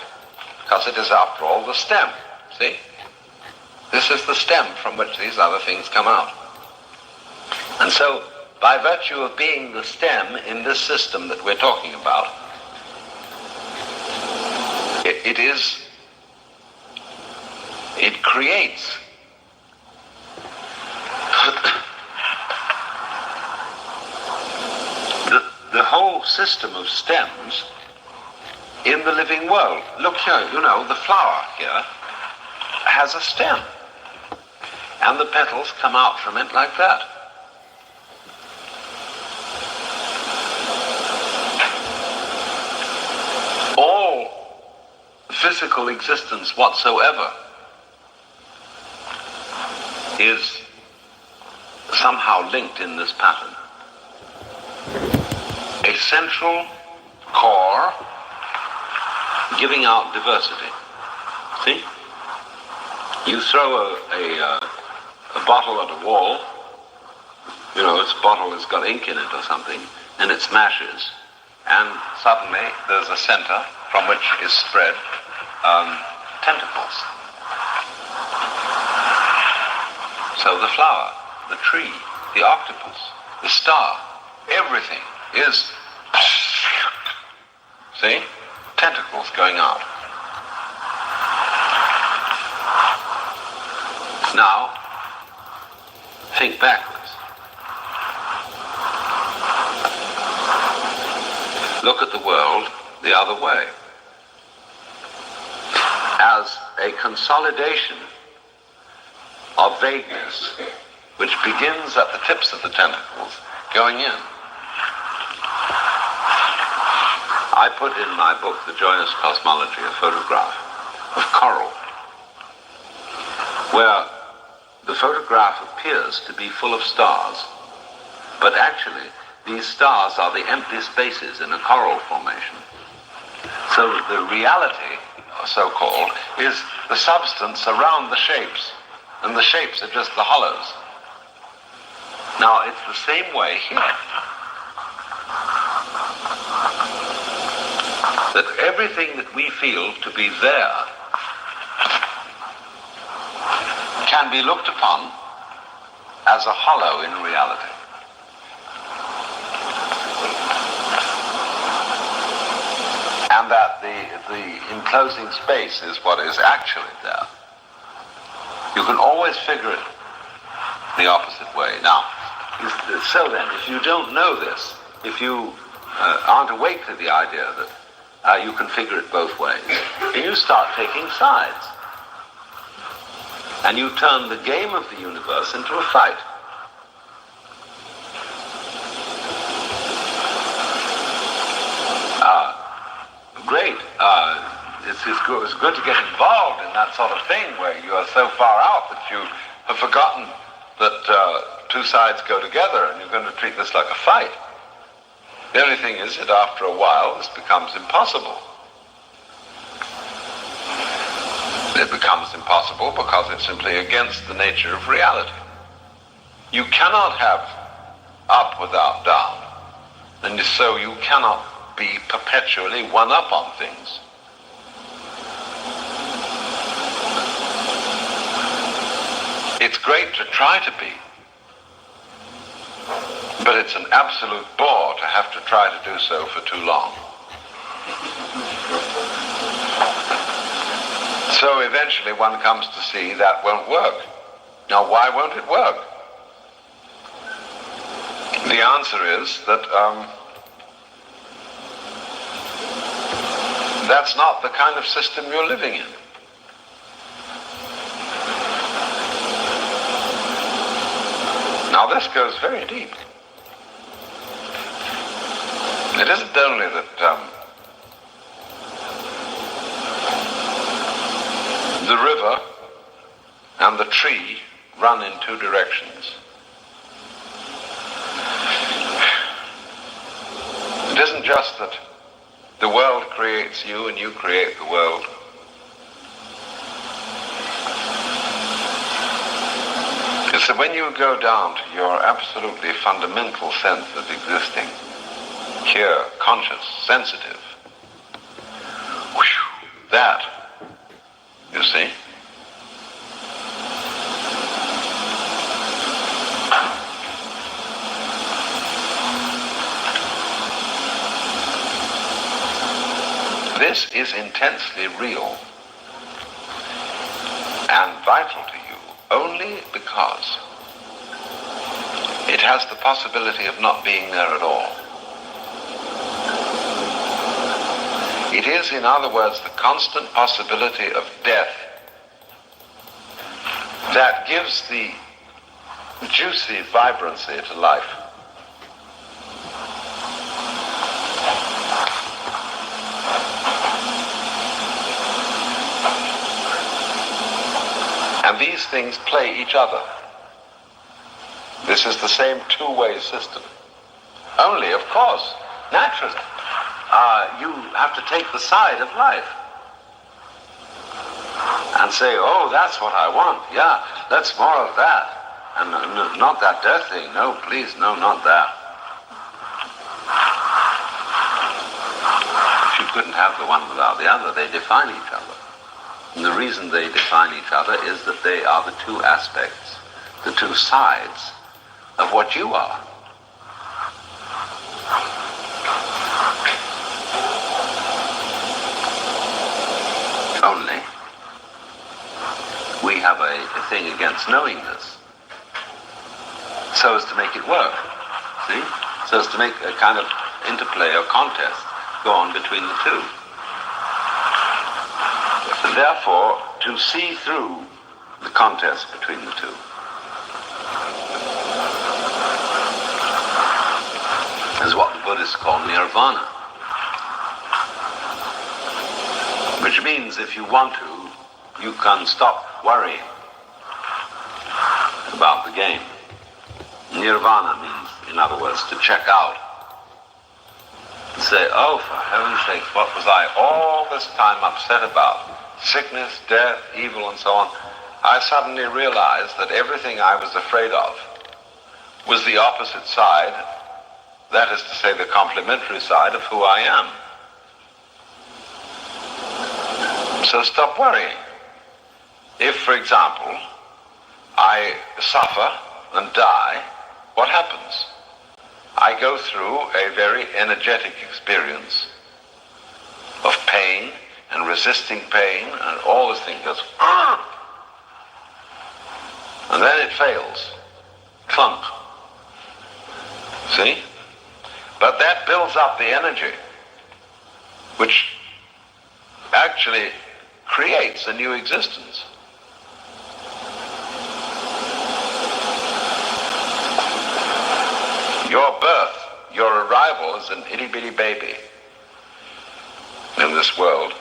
because it is after all the stem, see? This is the stem from which these other things come out. And so, by virtue of being the stem in this system that we're talking about, it creates the whole system of stems in the living world. Look here, the flower here has a stem, and the petals come out from it like that. All physical existence whatsoever is somehow linked in this pattern. A central core giving out diversity. See? You throw a bottle at a wall, its bottle has got ink in it or something, and it smashes, and suddenly there's a center from which is spread tentacles. So the flower, the tree, the octopus, the star, everything is, see, tentacles going out. Now, think backwards. Look at the world the other way. As a consolidation of vagueness which begins at the tips of the tentacles going in. I put in my book, The Joyous Cosmology, a photograph of coral, where the photograph appears to be full of stars, but actually these stars are the empty spaces in a coral formation. So the reality, so-called, is the substance around the shapes, and the shapes are just the hollows. Now, it's the same way here. That everything that we feel to be there can be looked upon as a hollow in reality. And that the enclosing space is what is actually there. You can always figure it the opposite way. Now, so then, if you don't know this, if you aren't awake to the idea that you can figure it both ways, then you start taking sides. And you turn the game of the universe into a fight. Great. It's good to get involved in that sort of thing where you are so far out that you have forgotten that two sides go together and you're going to treat this like a fight. The only thing is that after a while this becomes impossible. It becomes impossible because it's simply against the nature of reality. You cannot have up without down, and so you cannot be perpetually one up on things. It's great to try to be, but it's an absolute bore to have to try to do so for too long. So eventually one comes to see that won't work. Now, why won't it work? The answer is that that's not the kind of system you're living in. Now, this goes very deep. It isn't only that the river and the tree run in two directions. It isn't just that the world creates you and you create the world. It's that when you go down to your absolutely fundamental sense of existing, here, conscious, sensitive, that, you see, this is intensely real and vital to you only because it has the possibility of not being there at all. It is, in other words, the constant possibility of death that gives the juicy vibrancy to life. And these things play each other. This is the same two-way system. Only, of course, naturally, you have to take the side of life and say, oh, that's what I want. Yeah, that's more of that. And not that death thing. No, please, no, not that. If you couldn't have the one without the other, they define each other. And the reason they define each other is that they are the two aspects, the two sides of what you are. Only we have a a thing against knowing this, so as to make it work. See? So as to make a kind of interplay or contest go on between the two. Therefore, to see through the contest between the two is what the Buddhists call nirvana. Which means if you want to, you can stop worrying about the game. Nirvana means, in other words, to check out. And say, oh, for heaven's sake, what was I all this time upset about? Sickness, death, evil, and so on. I suddenly realized that everything I was afraid of was the opposite side, that is to say, the complementary side of who I am. So stop worrying. If, for example, I suffer and die, what happens? I go through a very energetic experience of pain and resisting pain, and all this thing goes, and then it fails. Clunk. See? But that builds up the energy, which actually creates a new existence. Your birth, your arrival as an itty-bitty baby in this world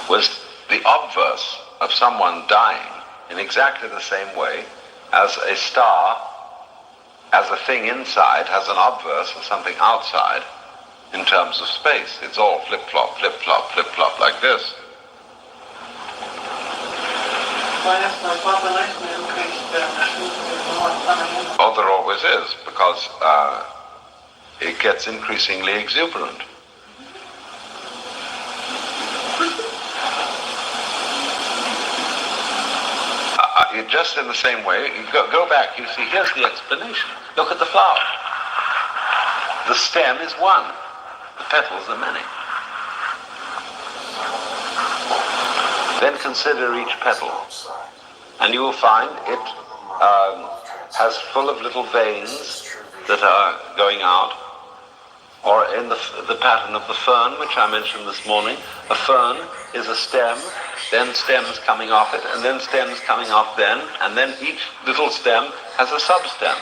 was the obverse of someone dying in exactly the same way as a star, as a thing inside, has an obverse of something outside in terms of space. It's all flip-flop, flip-flop, flip-flop like this. Why has the population increased more coming in? Oh, there always is, because it gets increasingly exuberant. Just in the same way, you go back, you see, here's the explanation. Look at the flower. The stem is one. The petals are many. Then consider each petal, and you will find it has full of little veins that are going out, or in the pattern of the fern, which I mentioned this morning. A fern is a stem, then stems coming off it, and then stems coming off then, and then each little stem has a substem.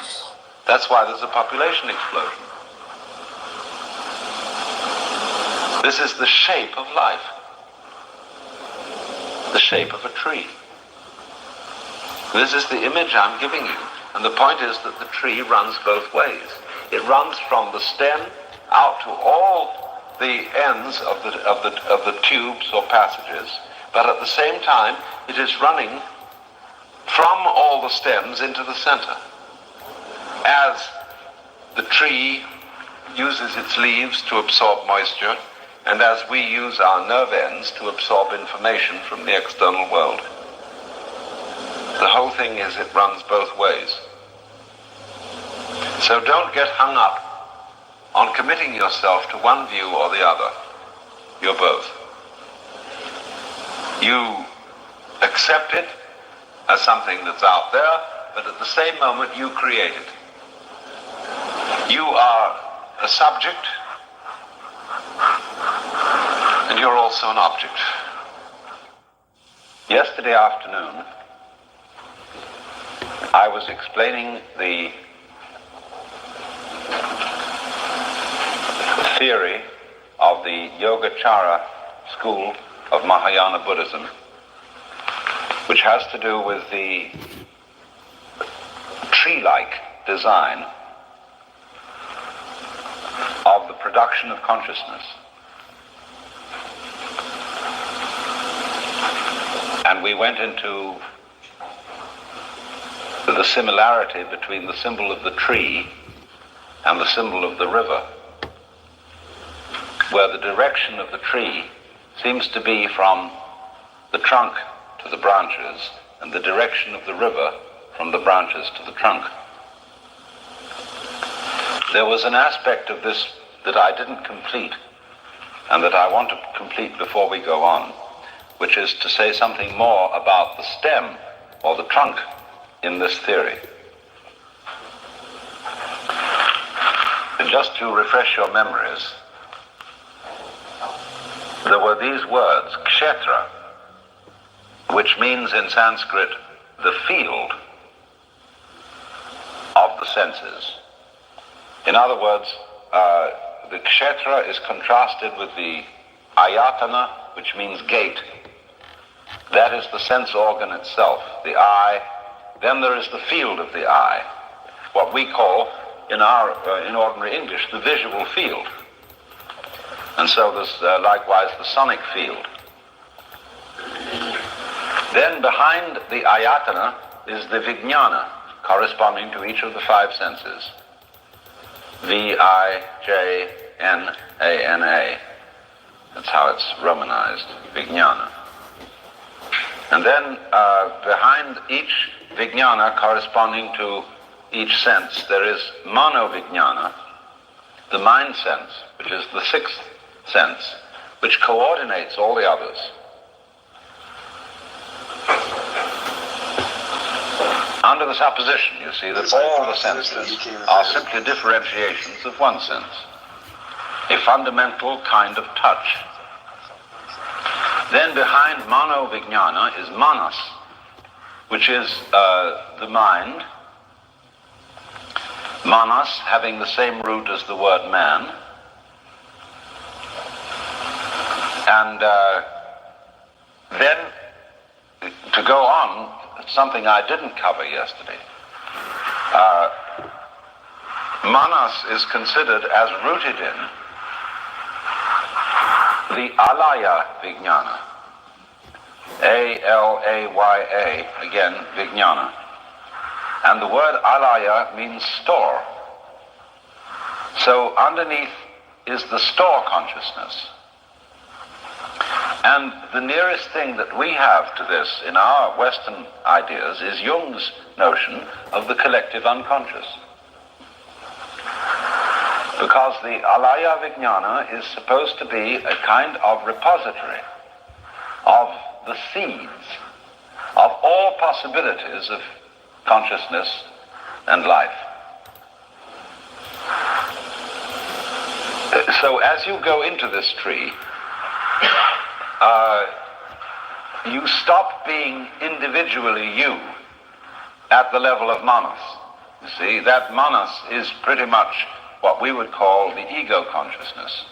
That's why there's a population explosion. This is the shape of life, the shape of a tree. This is the image I'm giving you, and the point is that the tree runs both ways. It runs from the stem out to all the ends of the tubes or passages, but at the same time it is running from all the stems into the center. As the tree uses its leaves to absorb moisture, and as we use our nerve ends to absorb information from the external world. The whole thing is it runs both ways. So don't get hung up on committing yourself to one view or the other. You're both. You accept it as something that's out there, but at the same moment you create it. You are a subject, and you're also an object. Yesterday afternoon, I was explaining the theory of the Yogacara school of Mahayana Buddhism, which has to do with the tree-like design of the production of consciousness. And we went into the similarity between the symbol of the tree and the symbol of the river, where the direction of the tree seems to be from the trunk to the branches, and the direction of the river from the branches to the trunk. There was an aspect of this that I didn't complete, and that I want to complete before we go on, which is to say something more about the stem or the trunk in this theory. And just to refresh your memories, there were these words, kshetra, which means in Sanskrit the field of the senses. In other words, the kshetra is contrasted with the ayatana, which means gate. That is the sense organ itself, the eye. Then there is the field of the eye, what we call in ordinary English the visual field. And so there's likewise the sonic field. Then behind the ayatana is the vijnana, corresponding to each of the five senses. V-I-J-N-A-N-A. That's how it's Romanized, vijnana. And then behind each vijnana corresponding to each sense, there is manovijnana, the mind sense, which is the sixth sense, which coordinates all the others. Under the supposition, you see, that all the senses are simply differentiations of one sense, a fundamental kind of touch. Then behind manovijnana is manas, which is the mind. Manas having the same root as the word man. And then, to go on, something I didn't cover yesterday. Manas is considered as rooted in the alaya vijnana. A-L-A-Y-A, again, vijnana. And the word alaya means store. So underneath is the store consciousness. And the nearest thing that we have to this in our Western ideas is Jung's notion of the collective unconscious. Because the alaya vijnana is supposed to be a kind of repository of the seeds of all possibilities of consciousness and life. So as you go into this tree, you stop being individually you at the level of manas. You see, that manas is pretty much what we would call the ego consciousness.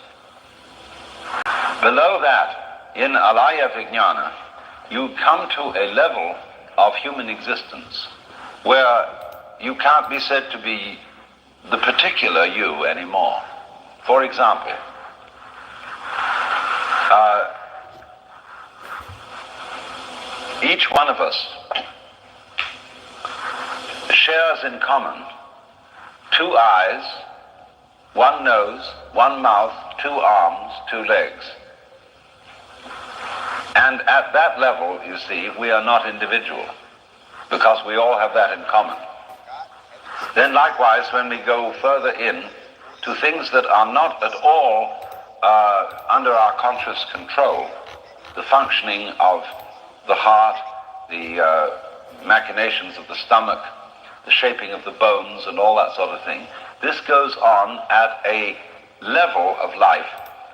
Below that, in alaya vijnana, you come to a level of human existence where you can't be said to be the particular you anymore. For example, each one of us shares in common 2 eyes, 1 nose, 1 mouth, 2 arms, 2 legs. And at that level, you see, we are not individual, because we all have that in common. Then likewise, when we go further in to things that are not at all under our conscious control, the functioning of the heart, the machinations of the stomach, the shaping of the bones and all that sort of thing, this goes on at a level of life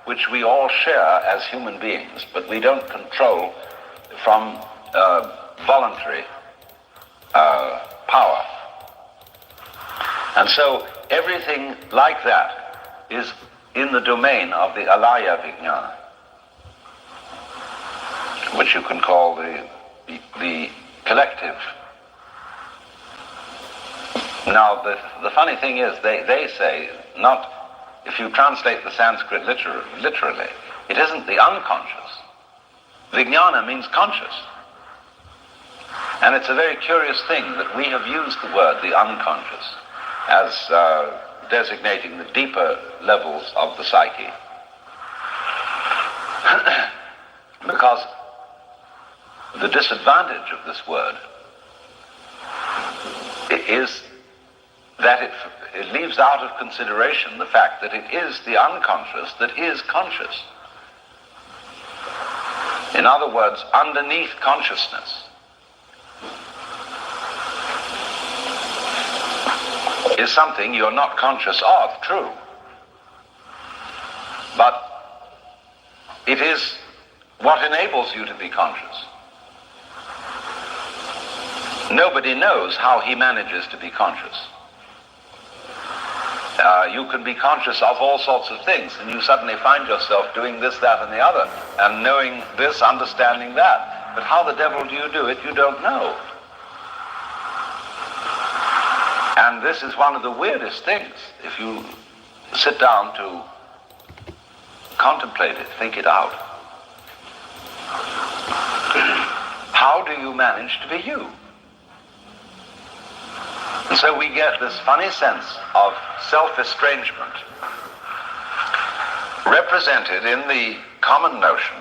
which we all share as human beings, but we don't control from voluntary power. And so everything like that is in the domain of the alaya vijnana, which you can call the collective. Now, the funny thing is, they say, not, if you translate the Sanskrit literally, it isn't the unconscious. Vijnana means conscious. And it's a very curious thing that we have used the word the unconscious as designating the deeper levels of the psyche. Because the disadvantage of this word is that it leaves out of consideration the fact that it is the unconscious that is conscious. In other words, underneath consciousness is something you're not conscious of, true. But it is what enables you to be conscious. Nobody knows how he manages to be conscious. You can be conscious of all sorts of things, and you suddenly find yourself doing this, that, and the other, and knowing this, understanding that. But how the devil do you do it, you don't know. And this is one of the weirdest things. If you sit down to contemplate it, think it out. How do you manage to be you? And so we get this funny sense of self-estrangement represented in the common notion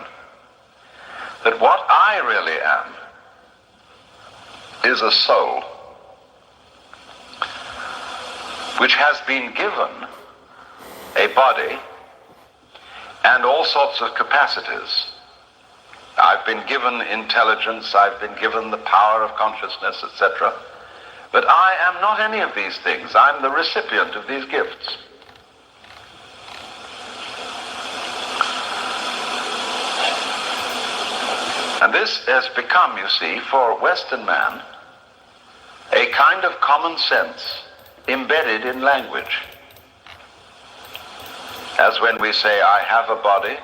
that what I really am is a soul which has been given a body and all sorts of capacities. I've been given intelligence, I've been given the power of consciousness, etc. But I am not any of these things. I'm the recipient of these gifts. And this has become, you see, for Western man, a kind of common sense embedded in language. As when we say, I have a body,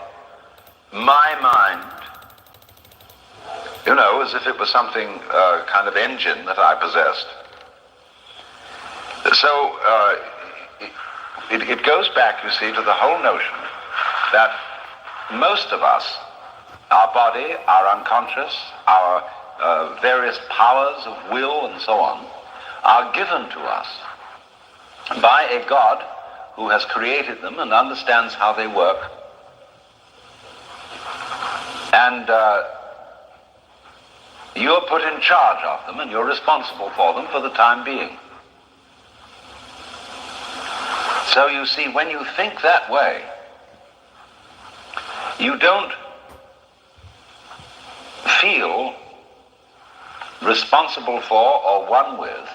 my mind, you know, as if it was something, kind of engine that I possessed. So it goes back, you see, to the whole notion that most of us, our body, our unconscious, our various powers of will and so on, are given to us by a God who has created them and understands how they work. And you're put in charge of them and you're responsible for them for the time being. So you see, when you think that way, you don't feel responsible for or one with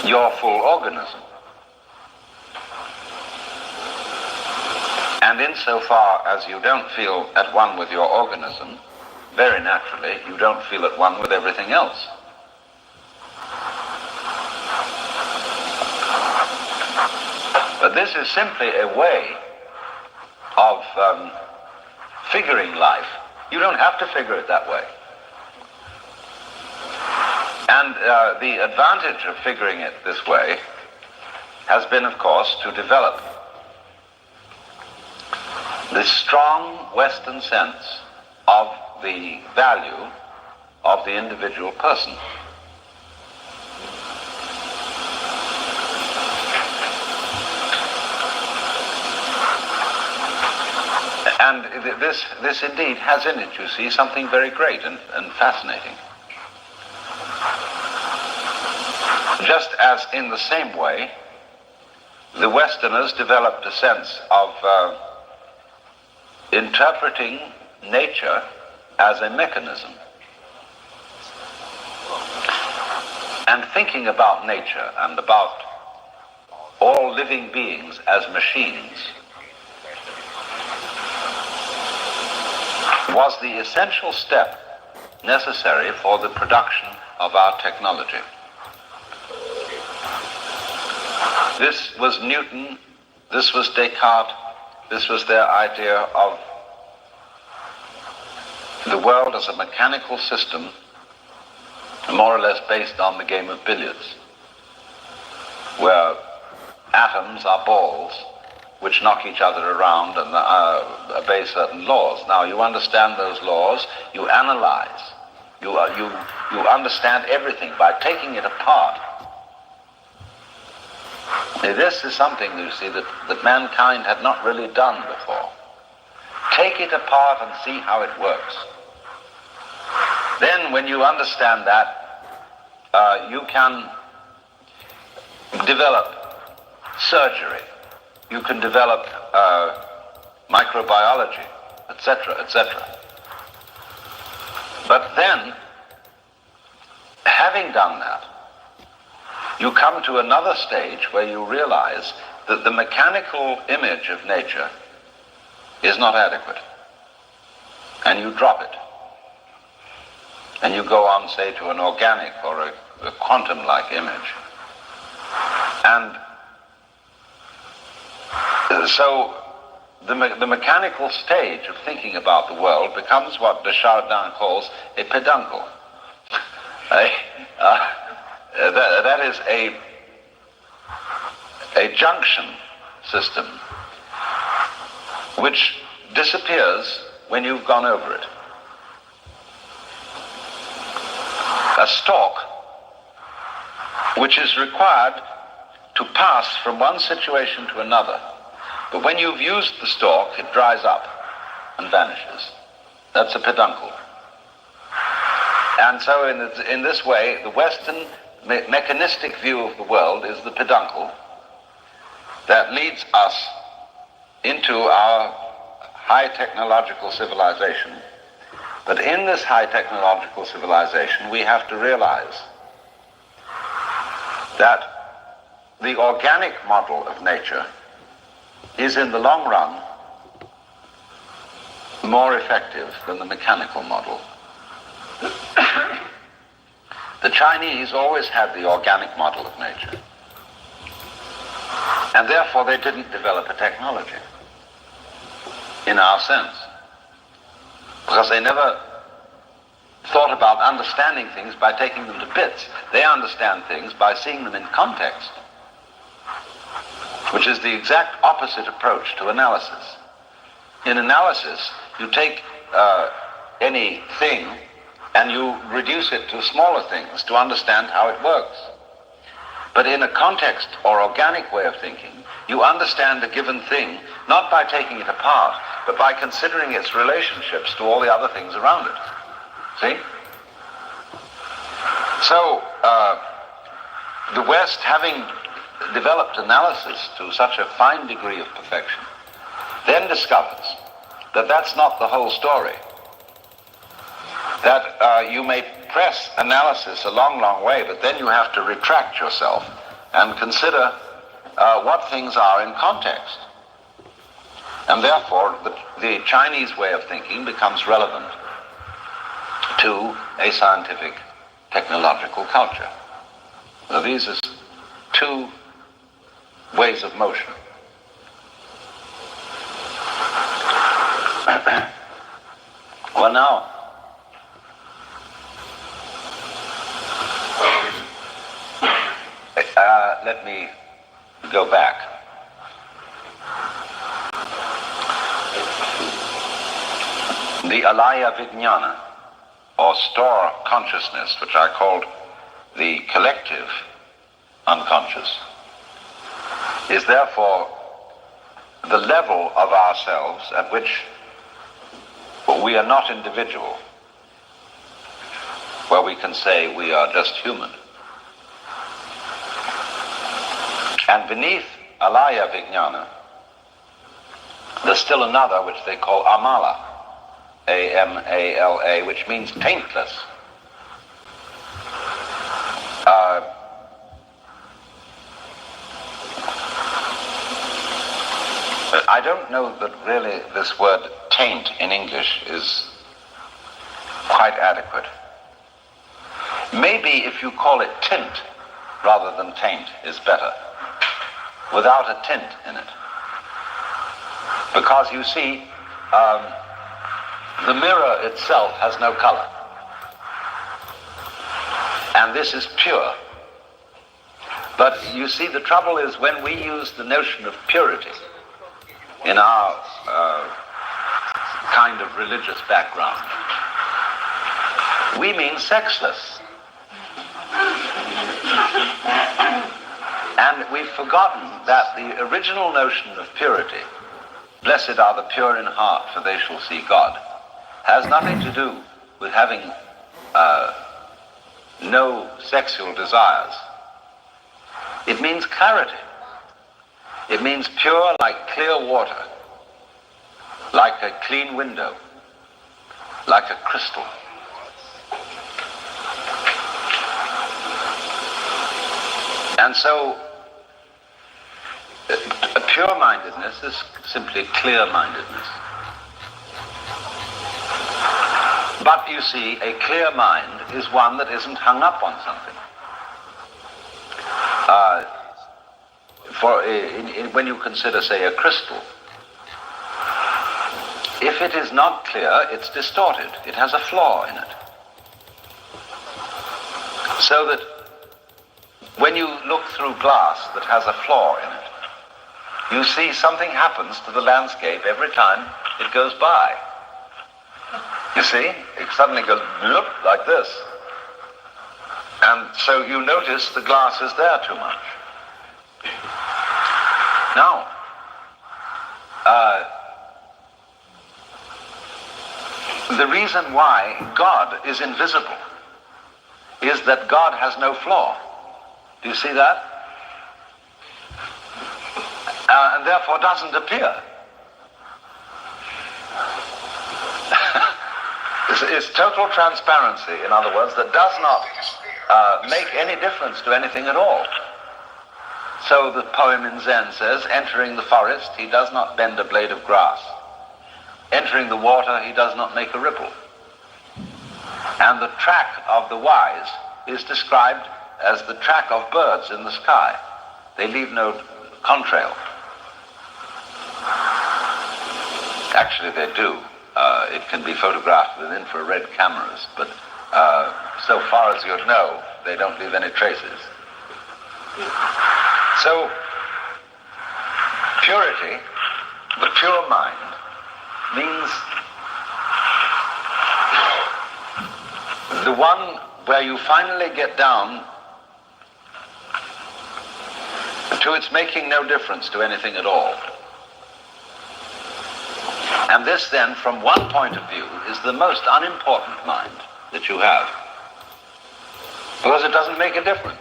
your full organism. And insofar as you don't feel at one with your organism, very naturally, you don't feel at one with everything else. But this is simply a way of figuring life. You don't have to figure it that way. And the advantage of figuring it this way has been, of course, to develop this strong Western sense of the value of the individual person. And this indeed has in it, you see, something very great and fascinating. Just as in the same way, the Westerners developed a sense of interpreting nature as a mechanism and thinking about nature and about all living beings as machines was the essential step necessary for the production of our technology. This was Newton, this was Descartes, this was their idea of the world as a mechanical system, more or less based on the game of billiards, where atoms are balls which knock each other around and obey certain laws. Now, you understand those laws, you analyze, you understand everything by taking it apart. This is something, you see, that mankind had not really done before. Take it apart and see how it works. Then, when you understand that, you can develop surgery. You can develop microbiology, etc., etc. But then, having done that, you come to another stage where you realize that the mechanical image of nature is not adequate. And you drop it. And you go on, say, to an organic or a quantum-like image. And so the mechanical stage of thinking about the world becomes what Desjardins calls a peduncle. That is a junction system which disappears when you've gone over it. A stalk which is required to pass from one situation to another. But when you've used the stalk, it dries up and vanishes. That's a peduncle. And so in this way, the Western mechanistic view of the world is the peduncle that leads us into our high technological civilization. But in this high technological civilization, we have to realize that the organic model of nature is in the long run more effective than the mechanical model. The Chinese always had the organic model of nature, and therefore they didn't develop a technology in our sense, because they never thought about understanding things by taking them to bits. They understand things by seeing them in context, which is the exact opposite approach to analysis. In analysis, you take anything and you reduce it to smaller things to understand how it works. But in a context or organic way of thinking, you understand a given thing not by taking it apart, but by considering its relationships to all the other things around it. See? So, the West, having developed analysis to such a fine degree of perfection, then discovers that that's not the whole story. That you may press analysis a long, long way, but then you have to retract yourself and consider what things are in context. And therefore, the Chinese way of thinking becomes relevant to a scientific, technological culture. So these are two ways of motion. Well, now, let me go back. The alaya vijnana, or store consciousness, which I called the collective unconscious, is therefore the level of ourselves at which we are not individual, where we can say we are just human. And beneath alaya vijnana, there's still another which they call amala, A-M-A-L-A, which means taintless. I don't know that really this word taint in English is quite adequate. Maybe if you call it tint rather than taint is better, without a tint in it. Because you see, the mirror itself has no color. And this is pure. But you see, the trouble is when we use the notion of purity in our kind of religious background, we mean sexless. And we've forgotten that the original notion of purity, blessed are the pure in heart, for they shall see God, has nothing to do with having no sexual desires. It means clarity. It means pure like clear water. like a clean window, like a crystal. And so, a pure-mindedness is simply clear-mindedness. But you see, a clear mind is one that isn't hung up on something. When you consider, say, a crystal, if it is not clear, it's distorted. It has a flaw in it. So that when you look through glass that has a flaw in it, you see something happens to the landscape every time it goes by. You see? It suddenly goes bloop, like this. And so you notice the glass is there too much. Now, the reason why God is invisible is that God has no flaw. Do you see that? And therefore doesn't appear. It's total transparency, in other words, that does not make any difference to anything at all. So the poem in Zen says, entering the forest, he does not bend a blade of grass. Entering the water, he does not make a ripple. And the track of the wise is described as the track of birds in the sky. They leave no contrail. Actually, they do. It can be photographed with infrared cameras, but so far as you know, they don't leave any traces. So, purity, the pure mind, means the one where you finally get down to its making no difference to anything at all. And this then, from one point of view, is the most unimportant mind that you have. Because it doesn't make a difference.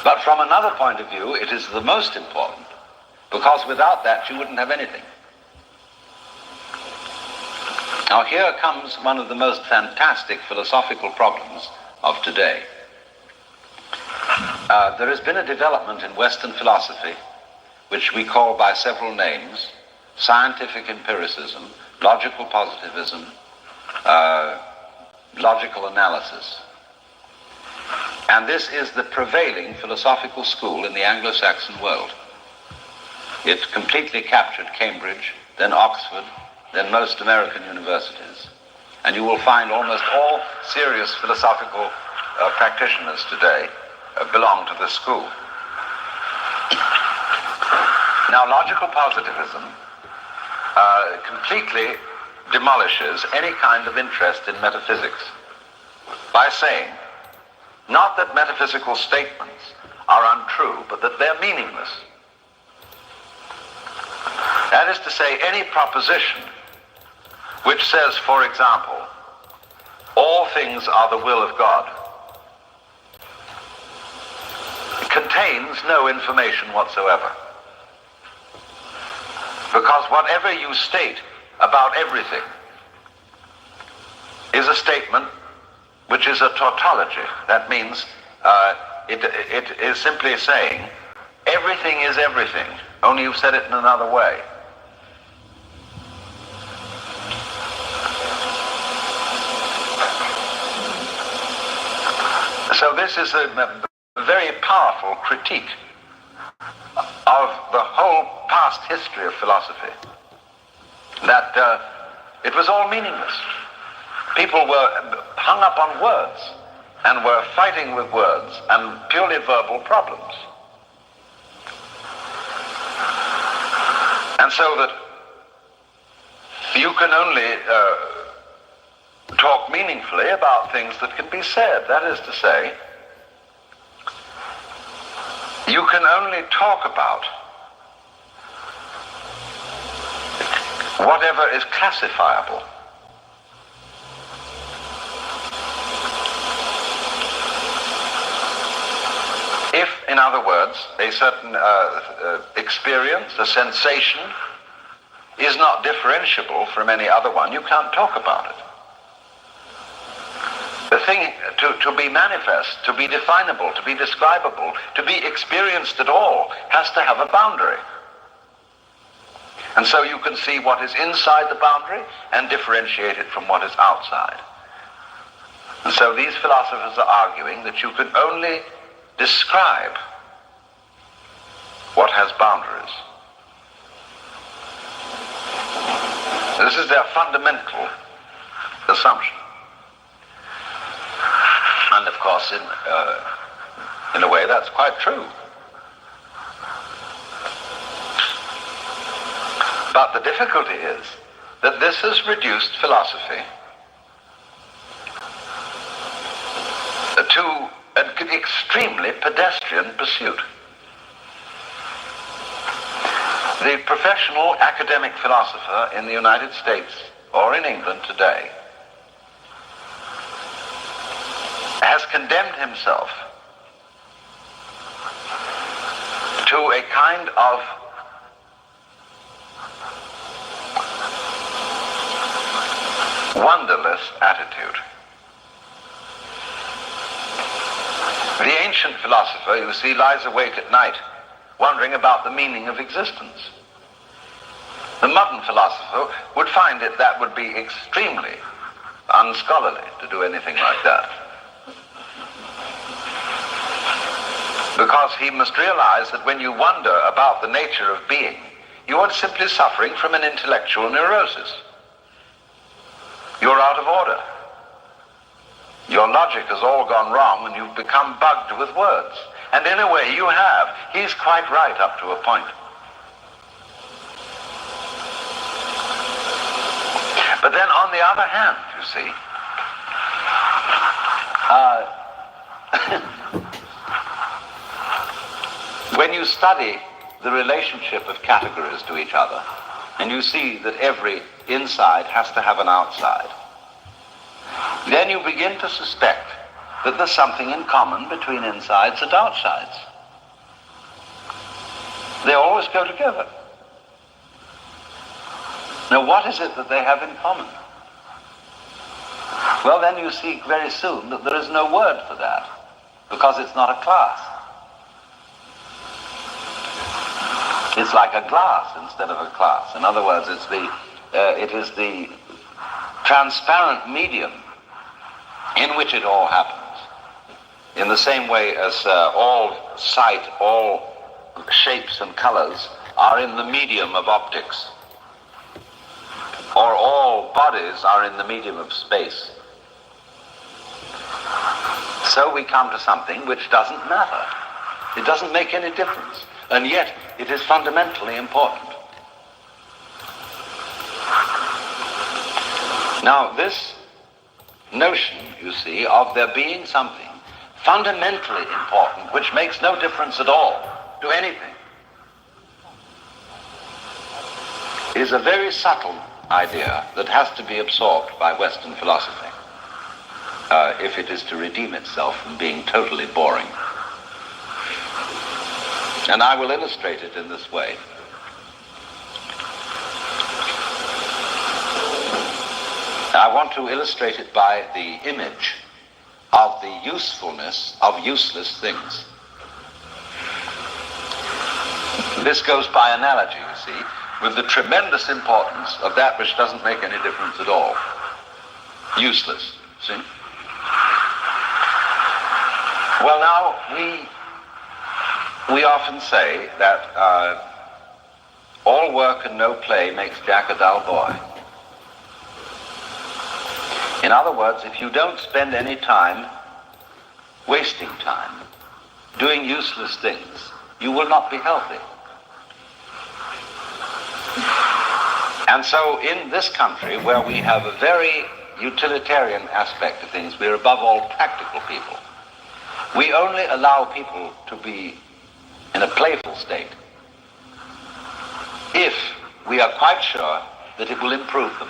But from another point of view, it is the most important. Because without that, you wouldn't have anything. Now here comes one of the most fantastic philosophical problems of today. There has been a development in Western philosophy which we call by several names: scientific empiricism, logical positivism, logical analysis. And this is the prevailing philosophical school in the Anglo-Saxon world. It completely captured Cambridge, then Oxford, then most American universities. And you will find almost all serious philosophical practitioners today belong to this school. Now, logical positivism completely demolishes any kind of interest in metaphysics by saying, not that metaphysical statements are untrue, but that they're meaningless. That is to say, any proposition which says, for example, all things are the will of God, contains no information whatsoever. Because whatever you state about everything is a statement which is a tautology. That means it is simply saying everything is everything, only you've said it in another way. So this is a very powerful critique of the whole past history of philosophy, that it was all meaningless. People were hung up on words and were fighting with words and purely verbal problems. And so that you can only talk meaningfully about things that can be said. That is to say, you can only talk about whatever is classifiable. If, in other words, a certain experience, a sensation, is not differentiable from any other one, you can't talk about it. The thing to be manifest, to be definable, to be describable, to be experienced at all, has to have a boundary. And so you can see what is inside the boundary and differentiate it from what is outside. And so these philosophers are arguing that you can only describe what has boundaries. This is their fundamental assumption. And of course, in a way, that's quite true. But the difficulty is that this has reduced philosophy to an extremely pedestrian pursuit. The professional academic philosopher in the United States or in England today has condemned himself to a kind of wonderless attitude. The ancient philosopher, you see, lies awake at night wondering about the meaning of existence. The modern philosopher would find that would be extremely unscholarly to do anything like that. Because he must realize that when you wonder about the nature of being, you are simply suffering from an intellectual neurosis. You're out of order. Your logic has all gone wrong and you've become bugged with words. And in a way you have. He's quite right up to a point. But then on the other hand, you see, when you study the relationship of categories to each other, and you see that every inside has to have an outside, then you begin to suspect that there's something in common between insides and outsides. They always go together. Now, what is it that they have in common? Well, then you see very soon that there is no word for that, because it's not a class. It's like a glass instead of a class. In other words, it is the transparent medium in which it all happens. In the same way as all sight, all shapes and colors are in the medium of optics, or all bodies are in the medium of space. So we come to something which doesn't matter. It doesn't make any difference. And yet, it is fundamentally important. Now, this notion, you see, of there being something fundamentally important, which makes no difference at all to anything, is a very subtle idea that has to be absorbed by Western philosophy if it is to redeem itself from being totally boring. And I will illustrate it in this way. I want to illustrate it by the image of the usefulness of useless things. This goes by analogy, you see, with the tremendous importance of that which doesn't make any difference at all. Useless, see? Well, now, we often say that all work and no play makes Jack a dull boy. In other words, if you don't spend any time wasting time doing useless things, you will not be healthy. And so in this country, where we have a very utilitarian aspect of things, we're above all practical people, we only allow people to be in a playful state if we are quite sure that it will improve them.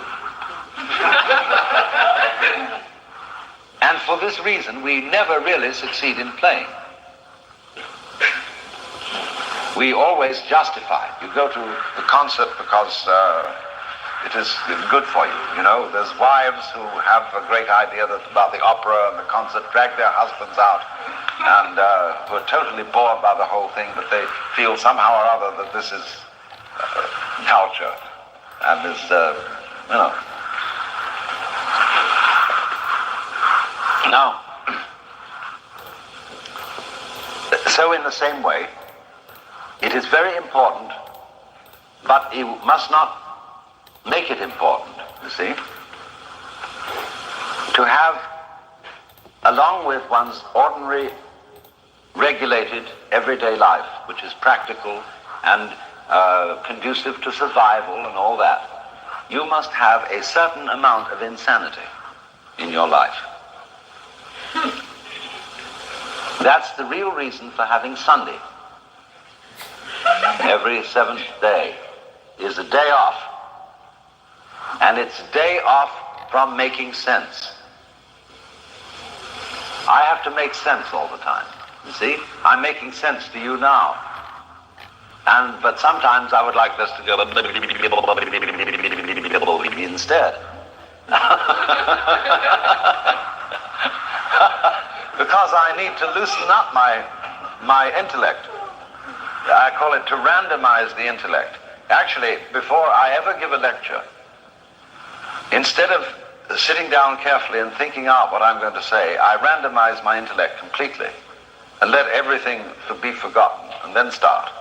And for this reason, we never really succeed in playing. We always justify. You go to the concert because it is good for you. You know, there's wives who have a great idea about the opera and the concert, drag their husbands out, and who are totally bored by the whole thing, but they feel somehow or other that this is culture and this, you know. Now, so in the same way, it is very important, but you must not make it important, you see, to have, along with one's ordinary, regulated, everyday life, which is practical and conducive to survival and all that, you must have a certain amount of insanity in your life. That's the real reason for having Sunday. Every seventh day is a day off. And it's a day off from making sense. I have to make sense all the time. You see? I'm making sense to you now. But sometimes I would like this to go instead. Because I need to loosen up my intellect. I call it to randomize the intellect. Actually, before I ever give a lecture, instead of sitting down carefully and thinking out what I'm going to say, I randomize my intellect completely and let everything be forgotten and then start.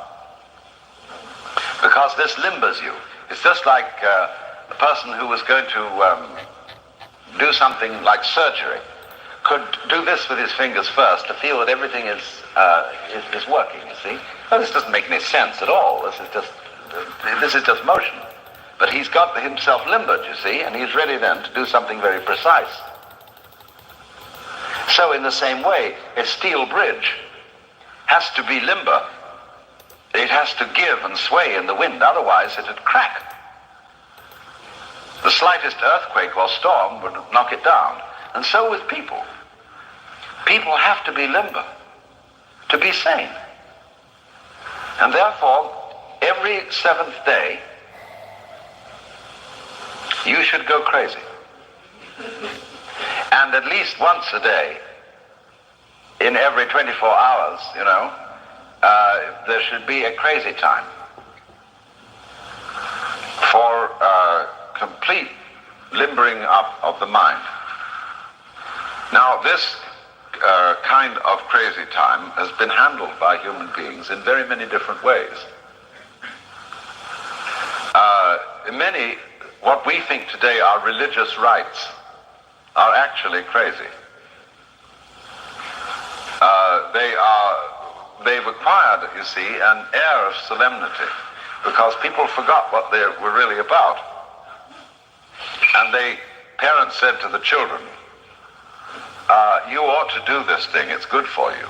Because this limbers you. It's just like a person who was going to do something like surgery could do this with his fingers first to feel that everything is working, you see. Well, this doesn't make any sense at all. This is just motion. But he's got himself limbered, you see, and he's ready then to do something very precise. So in the same way, a steel bridge has to be limber. It has to give and sway in the wind, otherwise it'd crack. The slightest earthquake or storm would knock it down. And so with people. People have to be limber to be sane. And therefore, every seventh day, you should go crazy. And at least once a day, in every 24 hours, you know, there should be a crazy time for complete limbering up of the mind. Now, this kind of crazy time has been handled by human beings in very many different ways. Many, what we think today are religious rites, are actually crazy. They've acquired, you see, an air of solemnity because people forgot what they were really about. And parents said to the children, you ought to do this thing, it's good for you.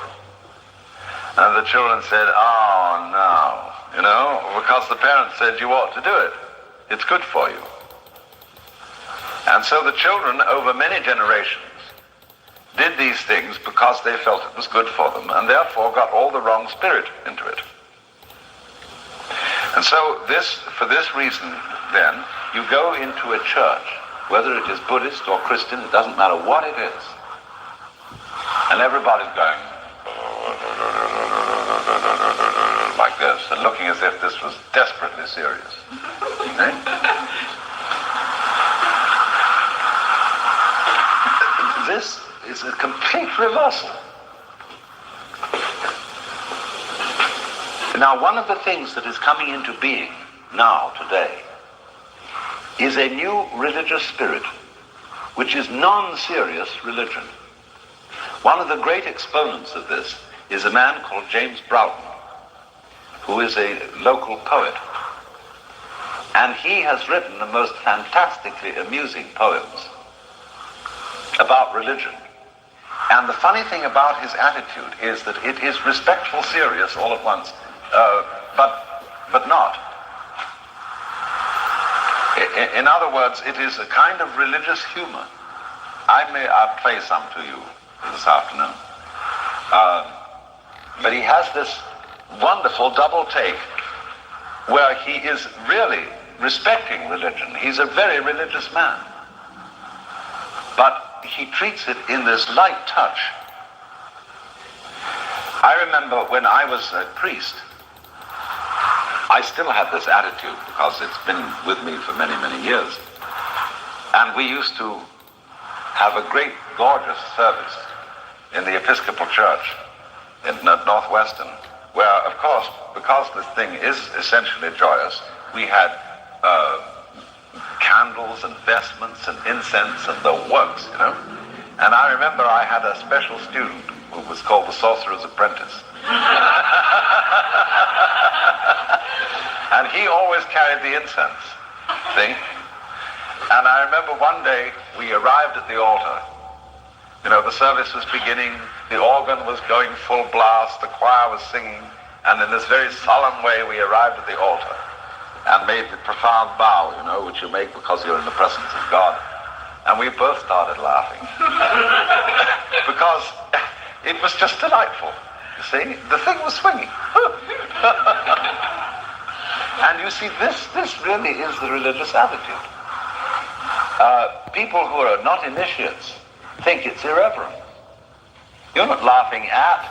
And the children said, oh no, you know, because the parents said you ought to do it. It's good for you. And so the children over many generations did these things because they felt it was good for them and therefore got all the wrong spirit into it. And so for this reason, then, you go into a church, whether it is Buddhist or Christian, it doesn't matter what it is, and everybody's going like this and looking as if this was desperately serious. Okay? This is a complete reversal. Now, one of the things that is coming into being now, today, is a new religious spirit, which is non-serious religion. One of the great exponents of this is a man called James Broughton, who is a local poet. And he has written the most fantastically amusing poems about religion. And the funny thing about his attitude is that it is respectful, serious all at once, but not. In other words, it is a kind of religious humor. I'll play some to you this afternoon. But he has this wonderful double take where he is really respecting religion. He's a very religious man. But he treats it in this light touch. I remember when I was a priest, I still had this attitude because it's been with me for many, many years. And we used to have a great, gorgeous service in the Episcopal Church in Northwestern, where, of course, because this thing is essentially joyous, we had candles and vestments and incense and the works, you know. And I remember I had a special student who was called the Sorcerer's Apprentice. And he always carried the incense, see? And I remember one day we arrived at the altar. You know, the service was beginning, the organ was going full blast, the choir was singing, and in this very solemn way we arrived at the altar and made the profound bow, you know, which you make because you're in the presence of God. And we both started laughing. Because it was just delightful. You see, the thing was swinging. And you see, this really is the religious attitude. People who are not initiates think it's irreverent. You're not laughing at